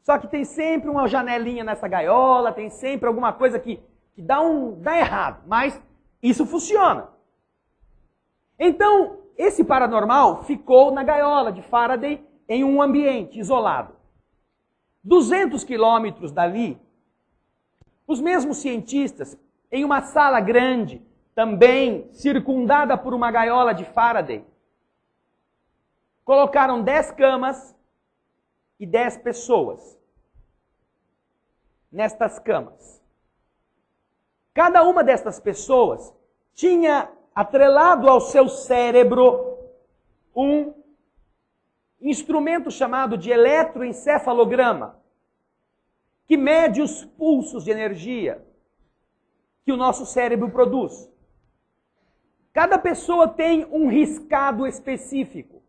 Só que tem sempre uma janelinha nessa gaiola, tem sempre alguma coisa que dá errado, mas isso funciona. Então, esse paranormal ficou na gaiola de Faraday em um ambiente isolado. 200 quilômetros dali, os mesmos cientistas, em uma sala grande, também circundada por uma gaiola de Faraday, colocaram 10 camas e 10 pessoas nestas camas. Cada uma destas pessoas tinha atrelado ao seu cérebro um instrumento chamado de eletroencefalograma, que mede os pulsos de energia que o nosso cérebro produz. Cada pessoa tem um riscado específico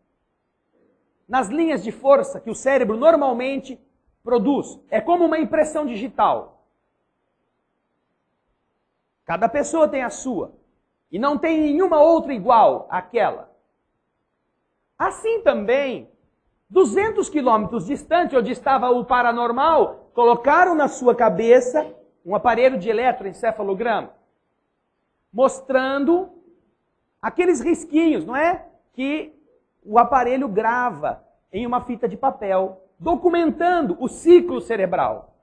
nas linhas de força que o cérebro normalmente produz. É como uma impressão digital. Cada pessoa tem a sua. E não tem nenhuma outra igual àquela. Assim também, 200 quilômetros distante, onde estava o paranormal, colocaram na sua cabeça um aparelho de eletroencefalograma, mostrando aqueles risquinhos, não é? Que o aparelho grava em uma fita de papel, documentando o ciclo cerebral.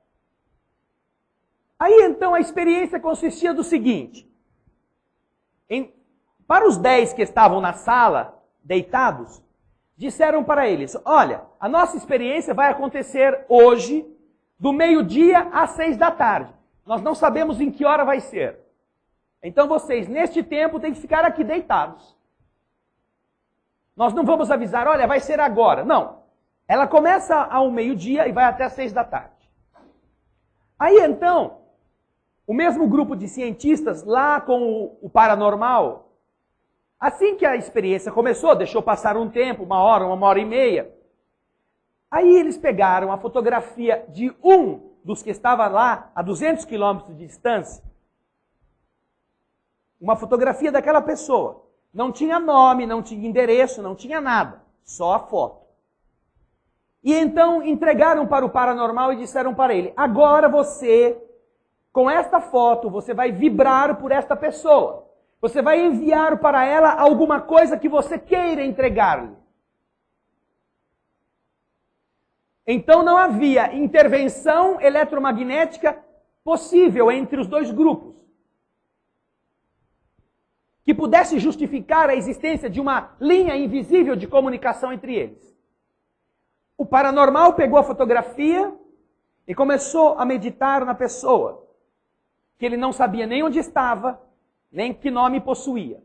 Aí então a experiência consistia do seguinte: Para os 10 que estavam na sala, deitados, disseram para eles: olha, a nossa experiência vai acontecer hoje, do meio-dia às 6 da tarde. Nós não sabemos em que hora vai ser. Então vocês, neste tempo, têm que ficar aqui deitados. Nós não vamos avisar, olha, vai ser agora. Não. Ela começa ao meio-dia e vai até às 6 da tarde. Aí então, o mesmo grupo de cientistas lá com o paranormal, assim que a experiência começou, deixou passar um tempo, 1 hora e meia, aí eles pegaram a fotografia de um dos que estava lá a 200 quilômetros de distância, uma fotografia daquela pessoa. Não tinha nome, não tinha endereço, não tinha nada, só a foto. E então entregaram para o paranormal e disseram para ele: agora você, com esta foto, você vai vibrar por esta pessoa. Você vai enviar para ela alguma coisa que você queira entregar-lhe. Então não havia intervenção eletromagnética possível entre os dois grupos que pudesse justificar a existência de uma linha invisível de comunicação entre eles. O paranormal pegou a fotografia e começou a meditar na pessoa, que ele não sabia nem onde estava, nem que nome possuía.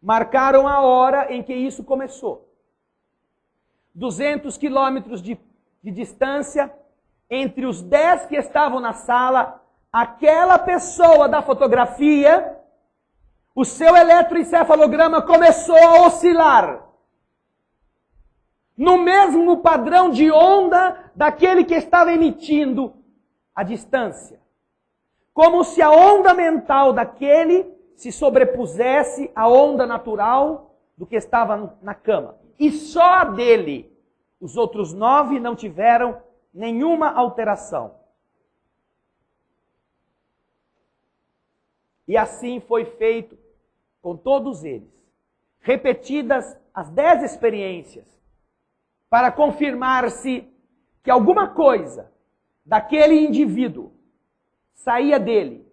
Marcaram a hora em que isso começou. 200 quilômetros de distância, entre os 10 que estavam na sala, aquela pessoa da fotografia, o seu eletroencefalograma começou a oscilar. No mesmo padrão de onda daquele que estava emitindo a distância. Como se a onda mental daquele se sobrepusesse à onda natural do que estava na cama. E só a dele. Os outros 9 não tiveram nenhuma alteração. E assim foi feito com todos eles. Repetidas as 10 experiências, para confirmar-se que alguma coisa daquele indivíduo saía dele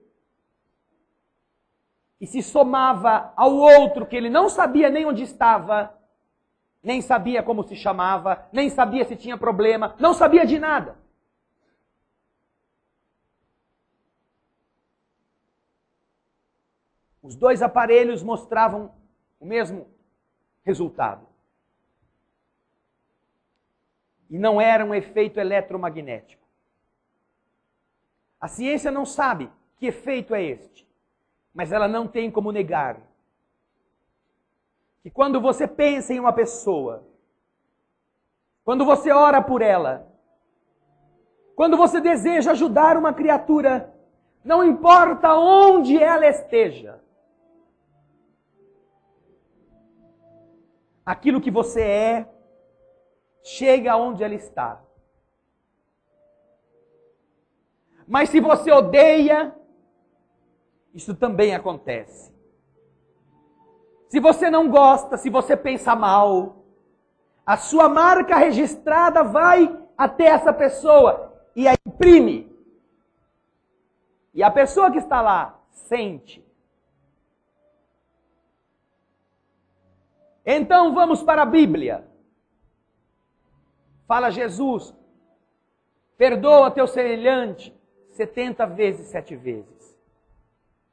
e se somava ao outro que ele não sabia nem onde estava, nem sabia como se chamava, nem sabia se tinha problema, não sabia de nada. Os 2 aparelhos mostravam o mesmo resultado. E não era um efeito eletromagnético. A ciência não sabe que efeito é este, mas ela não tem como negar que quando você pensa em uma pessoa, quando você ora por ela, quando você deseja ajudar uma criatura, não importa onde ela esteja, aquilo que você é, chega onde ela está. Mas se você odeia, isso também acontece. Se você não gosta, se você pensa mal, a sua marca registrada vai até essa pessoa e a imprime. E a pessoa que está lá sente. Então vamos para a Bíblia. Fala Jesus: perdoa teu semelhante 70 vezes, 7 vezes.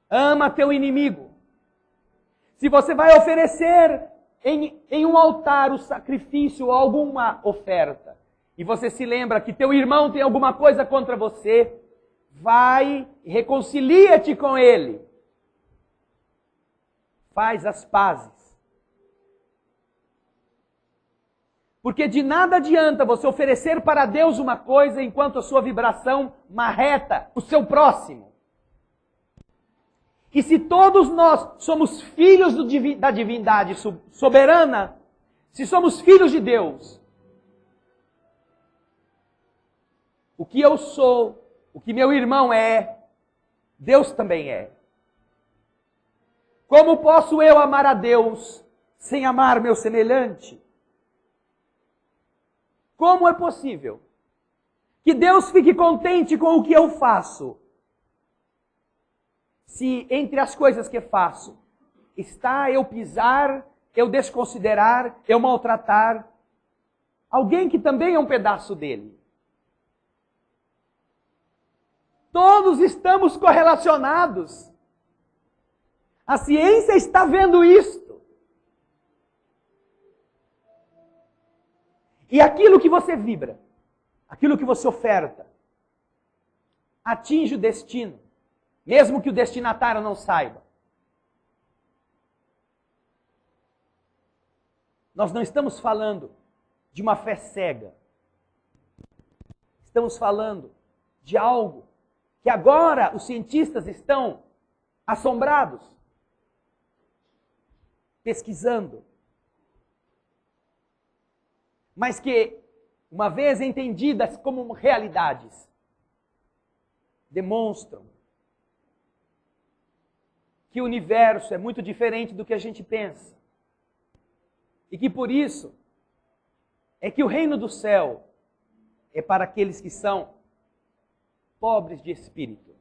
Ama teu inimigo. Se você vai oferecer em um altar o sacrifício ou alguma oferta, e você se lembra que teu irmão tem alguma coisa contra você, vai e reconcilia-te com ele. Faz as pazes. Porque de nada adianta você oferecer para Deus uma coisa enquanto a sua vibração marreta o seu próximo. E se todos nós somos filhos da divindade soberana, se somos filhos de Deus, o que eu sou, o que meu irmão é, Deus também é. Como posso eu amar a Deus sem amar meu semelhante? Como é possível que Deus fique contente com o que eu faço, se entre as coisas que faço, está eu pisar, eu desconsiderar, eu maltratar alguém que também é um pedaço dele. Todos estamos correlacionados. A ciência está vendo isto. E aquilo que você vibra, aquilo que você oferta, atinge o destino, mesmo que o destinatário não saiba. Nós não estamos falando de uma fé cega. Estamos falando de algo que agora os cientistas estão assombrados, pesquisando. Mas que, uma vez entendidas como realidades, demonstram que o universo é muito diferente do que a gente pensa. E que por isso é que o reino do céu é para aqueles que são pobres de espírito,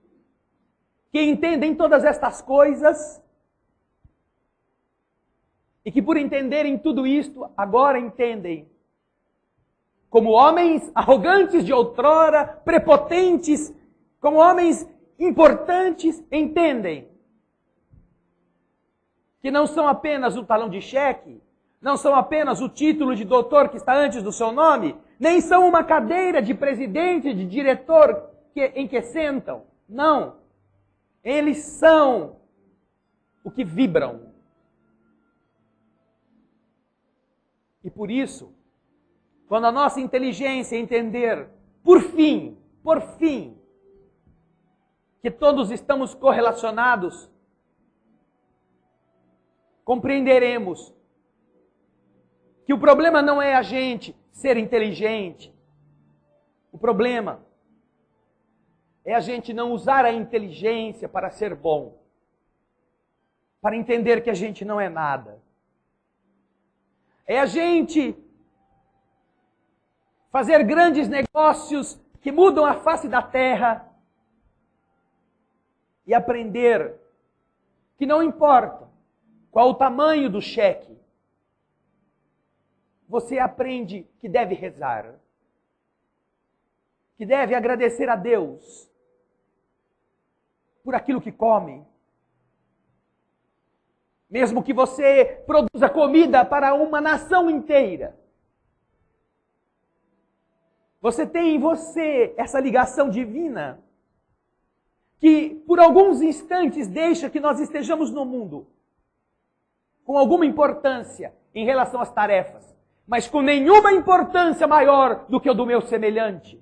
que entendem todas estas coisas e que por entenderem tudo isto, agora entendem como homens arrogantes de outrora, prepotentes, como homens importantes, entendem que não são apenas o talão de cheque, não são apenas o título de doutor que está antes do seu nome, nem são uma cadeira de presidente, de diretor em que sentam. Não. Eles são o que vibram. E por isso, quando a nossa inteligência entender, por fim, que todos estamos correlacionados, compreenderemos que o problema não é a gente ser inteligente. O problema é a gente não usar a inteligência para ser bom, para entender que a gente não é nada. É a gente fazer grandes negócios que mudam a face da terra e aprender que não importa qual o tamanho do cheque, você aprende que deve rezar, que deve agradecer a Deus por aquilo que come. Mesmo que você produza comida para uma nação inteira, você tem em você essa ligação divina que por alguns instantes deixa que nós estejamos no mundo com alguma importância em relação às tarefas, mas com nenhuma importância maior do que o do meu semelhante.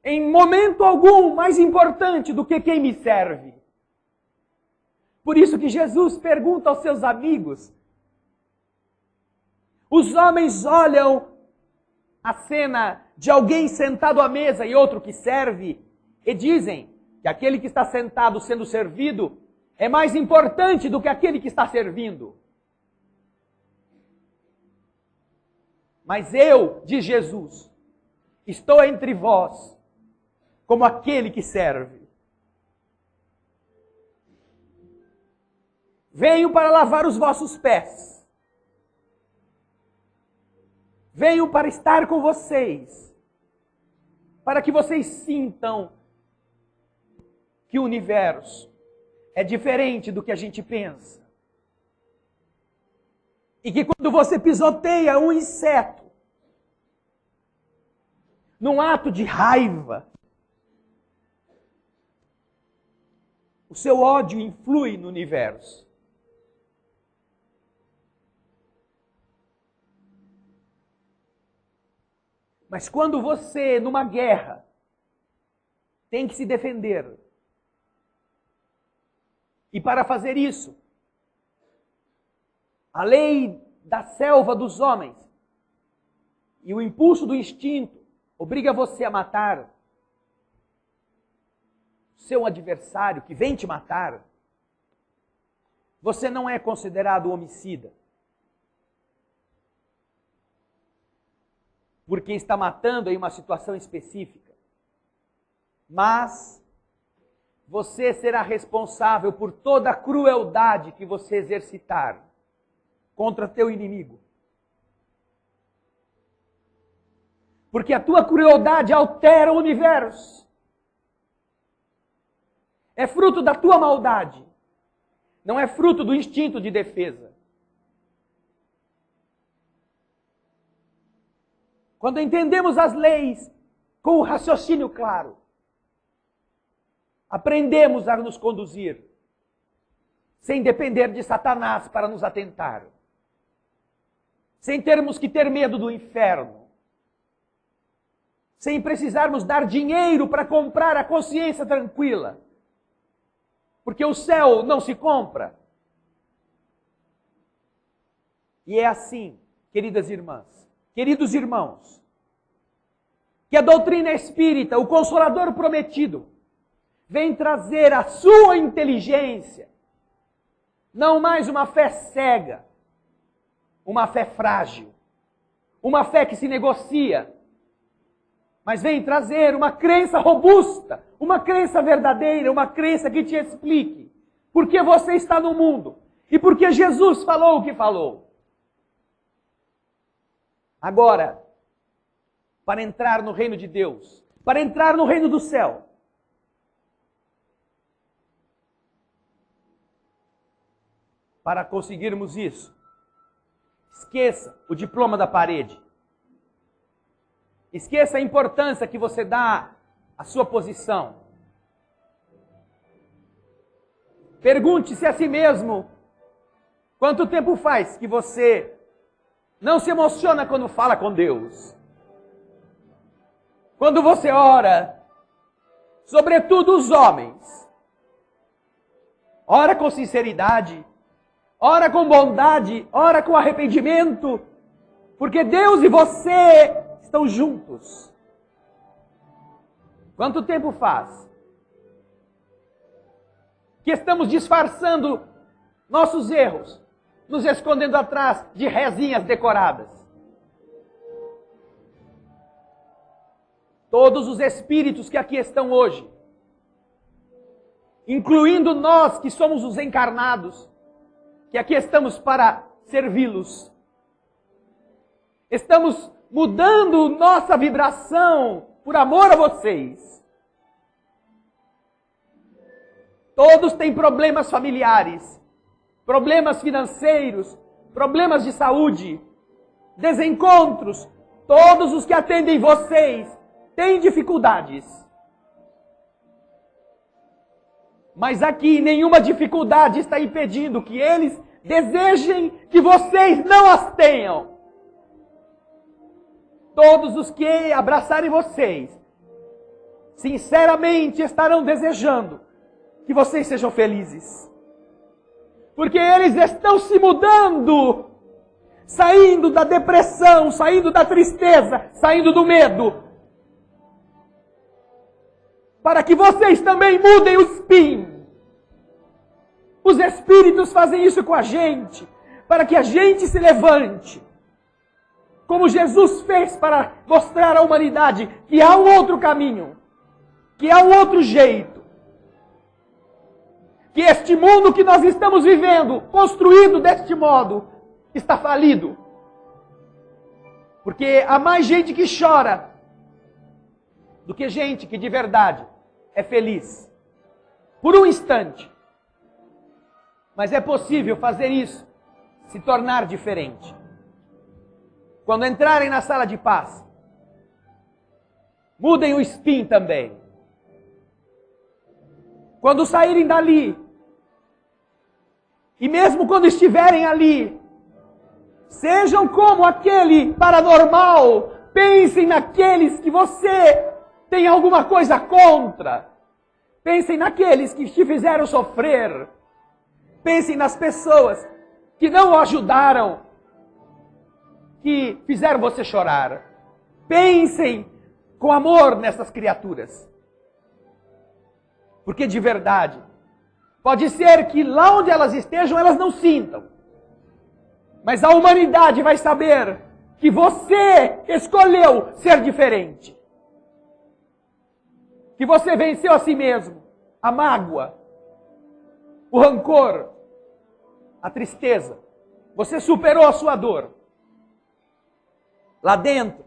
Em momento algum mais importante do que quem me serve. Por isso que Jesus pergunta aos seus amigos. Os homens olham a cena de alguém sentado à mesa e outro que serve e dizem que aquele que está sentado sendo servido é mais importante do que aquele que está servindo. Mas eu, diz Jesus, estou entre vós como aquele que serve. Venho para lavar os vossos pés. Venho para estar com vocês, para que vocês sintam que o universo é diferente do que a gente pensa. E que quando você pisoteia um inseto, num ato de raiva, o seu ódio influi no universo. Mas quando você, numa guerra, tem que se defender, e para fazer isso, a lei da selva dos homens e o impulso do instinto obriga você a matar seu adversário que vem te matar, você não é considerado homicida. Porque está matando em uma situação específica. Mas você será responsável por toda a crueldade que você exercitar contra teu inimigo. Porque a tua crueldade altera o universo. É fruto da tua maldade. Não é fruto do instinto de defesa. Quando entendemos as leis com o raciocínio claro, aprendemos a nos conduzir sem depender de Satanás para nos atentar. Sem termos que ter medo do inferno. Sem precisarmos dar dinheiro para comprar a consciência tranquila. Porque o céu não se compra. E é assim, queridas irmãs, queridos irmãos, que a doutrina espírita, o Consolador prometido, vem trazer a sua inteligência, não mais uma fé cega, uma fé frágil, uma fé que se negocia, mas vem trazer uma crença robusta, uma crença verdadeira, uma crença que te explique por que você está no mundo e por que Jesus falou o que falou. Agora, para entrar no reino de Deus, para entrar no reino do céu, para conseguirmos isso, esqueça o diploma da parede. Esqueça a importância que você dá à sua posição. Pergunte-se a si mesmo, quanto tempo faz que você não se emociona quando fala com Deus? Quando você ora, sobretudo os homens, ora com sinceridade, ora com bondade, ora com arrependimento, porque Deus e você estão juntos. Quanto tempo faz que estamos disfarçando nossos erros, nos escondendo atrás de rezinhas decoradas? Todos os espíritos que aqui estão hoje, incluindo nós que somos os encarnados, que aqui estamos para servi-los, estamos mudando nossa vibração por amor a vocês. Todos têm problemas familiares, problemas financeiros, problemas de saúde, desencontros. Todos os que atendem vocês têm dificuldades. Mas aqui nenhuma dificuldade está impedindo que eles desejem que vocês não as tenham. Todos os que abraçarem vocês, sinceramente estarão desejando que vocês sejam felizes. Porque eles estão se mudando, saindo da depressão, saindo da tristeza, saindo do medo. Para que vocês também mudem o spin. Os espíritos fazem isso com a gente, para que a gente se levante. Como Jesus fez para mostrar à humanidade que há um outro caminho, que há um outro jeito. Que este mundo que nós estamos vivendo, construído deste modo, está falido. Porque há mais gente que chora do que gente que de verdade é feliz. Por um instante. Mas é possível fazer isso, se tornar diferente. Quando entrarem na sala de paz, mudem o spin também. Quando saírem dali, e mesmo quando estiverem ali, sejam como aquele paranormal, pensem naqueles que você tem alguma coisa contra. Pensem naqueles que te fizeram sofrer. Pensem nas pessoas que não o ajudaram, que fizeram você chorar. Pensem com amor nessas criaturas. Porque de verdade, pode ser que lá onde elas estejam, elas não sintam. Mas a humanidade vai saber que você escolheu ser diferente. Que você venceu a si mesmo. a mágoa, o rancor, a tristeza. Você superou a sua dor. Lá dentro,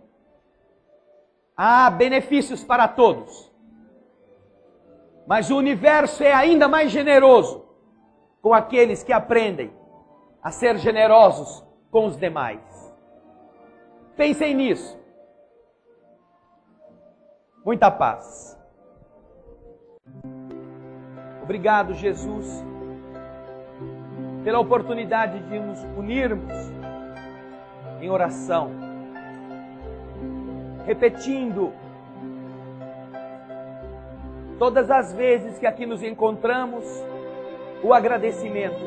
há benefícios para todos. Mas o universo é ainda mais generoso com aqueles que aprendem a ser generosos com os demais. Pensem nisso. Muita paz. Obrigado, Jesus, pela oportunidade de nos unirmos em oração, repetindo todas as vezes que aqui nos encontramos o agradecimento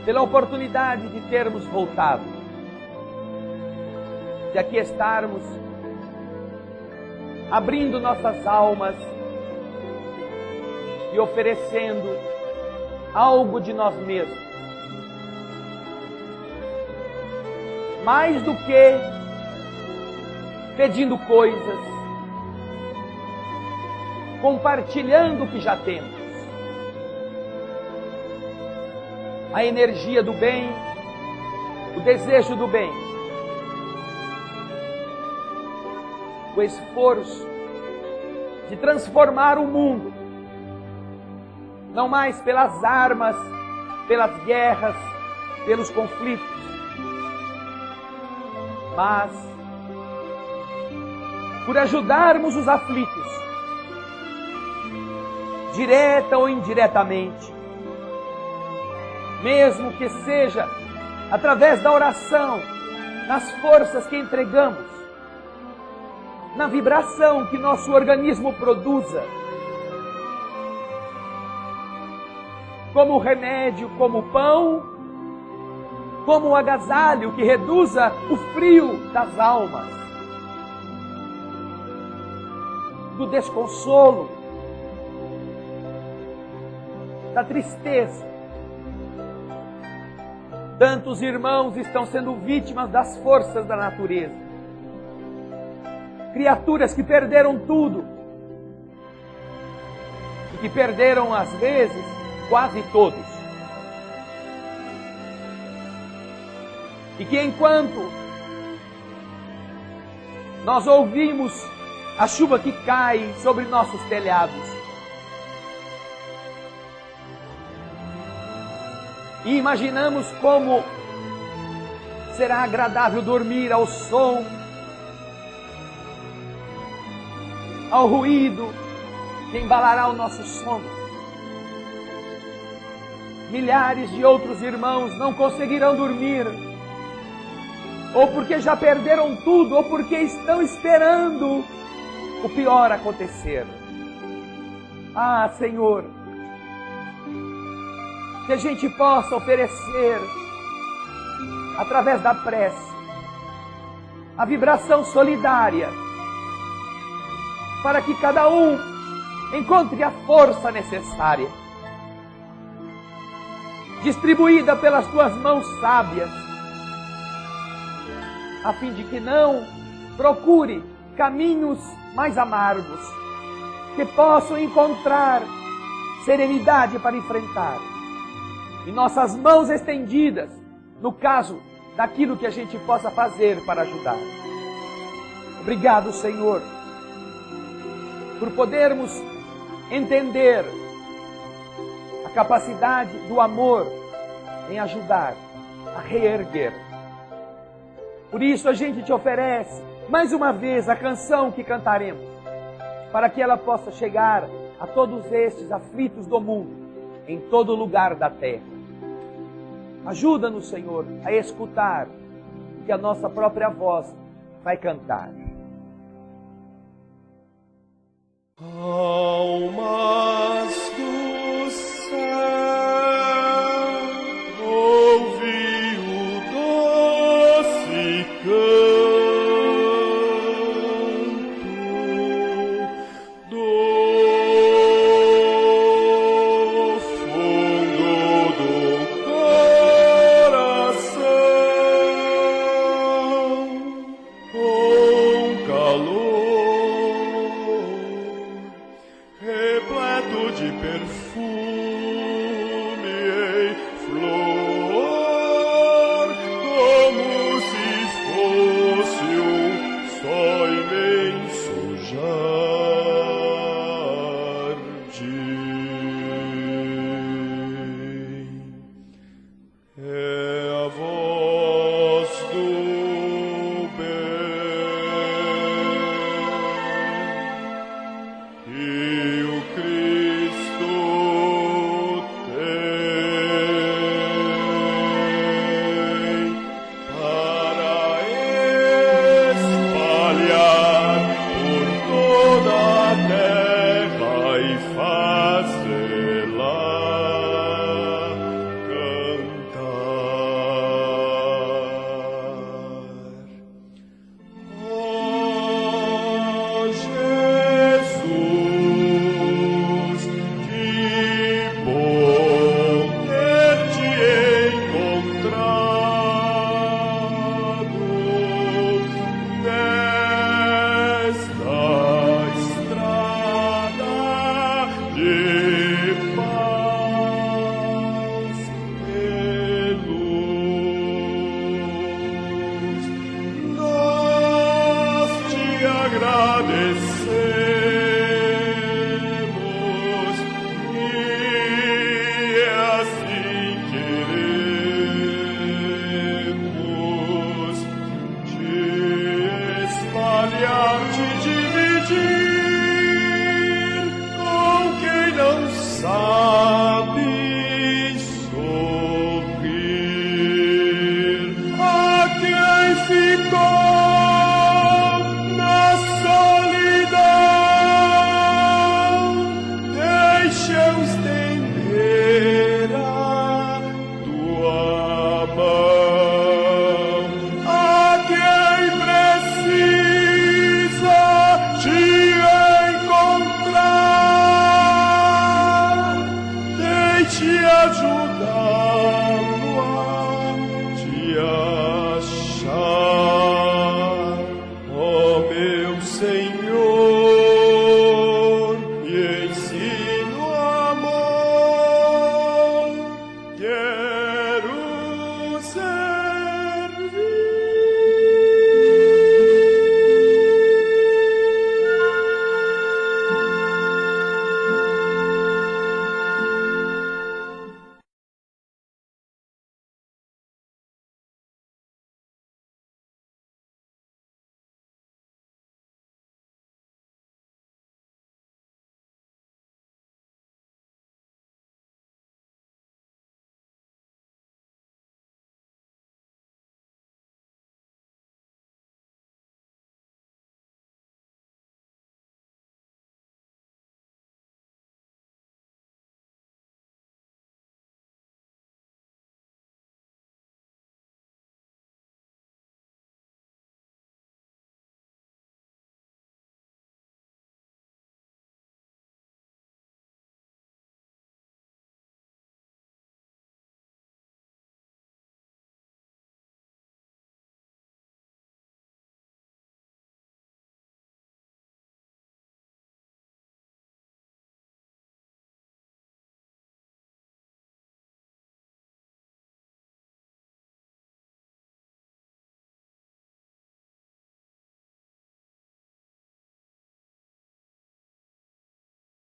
pela oportunidade de termos voltado, de aqui estarmos abrindo nossas almas e oferecendo algo de nós mesmos. Mais do que pedindo coisas, compartilhando o que já temos. A energia do bem, o desejo do bem, o esforço de transformar o mundo, não mais pelas armas, pelas guerras, pelos conflitos, mas por ajudarmos os aflitos, direta ou indiretamente, mesmo que seja através da oração, nas forças que entregamos, na vibração que nosso organismo produza, como remédio, como pão, como o agasalho que reduza o frio das almas, do desconsolo, da tristeza. Tantos irmãos estão sendo vítimas das forças da natureza. Criaturas que perderam tudo. E que perderam, às vezes, quase todos. E que enquanto nós ouvimos a chuva que cai sobre nossos telhados, e imaginamos como será agradável dormir ao som, ao ruído que embalará o nosso sono. Milhares de outros irmãos não conseguirão dormir, ou porque já perderam tudo, ou porque estão esperando o pior acontecer. Ah, Senhor, que a gente possa oferecer, através da prece, a vibração solidária, para que cada um encontre a força necessária, distribuída pelas tuas mãos sábias, a fim de que não procure caminhos mais amargos, que possam encontrar serenidade para enfrentar. E nossas mãos estendidas, no caso daquilo que a gente possa fazer para ajudar. Obrigado, Senhor, por podermos entender a capacidade do amor em ajudar a reerguer. Por isso a gente te oferece, mais uma vez, a canção que cantaremos, para que ela possa chegar a todos estes aflitos do mundo, em todo lugar da terra. Ajuda-nos, Senhor, a escutar o que a nossa própria voz vai cantar. Almas do céu, ouvi o doce canto do fundo do coração. perfume, ei flor, como se fosse só imenso jardim. É a voz do bem que o Cristo tem para espalhar por toda a terra e fazê-la cantar. Oh, Jesus, que bom ter-te encontrado nesta estrada de paz e luz. Nós te agradecemos.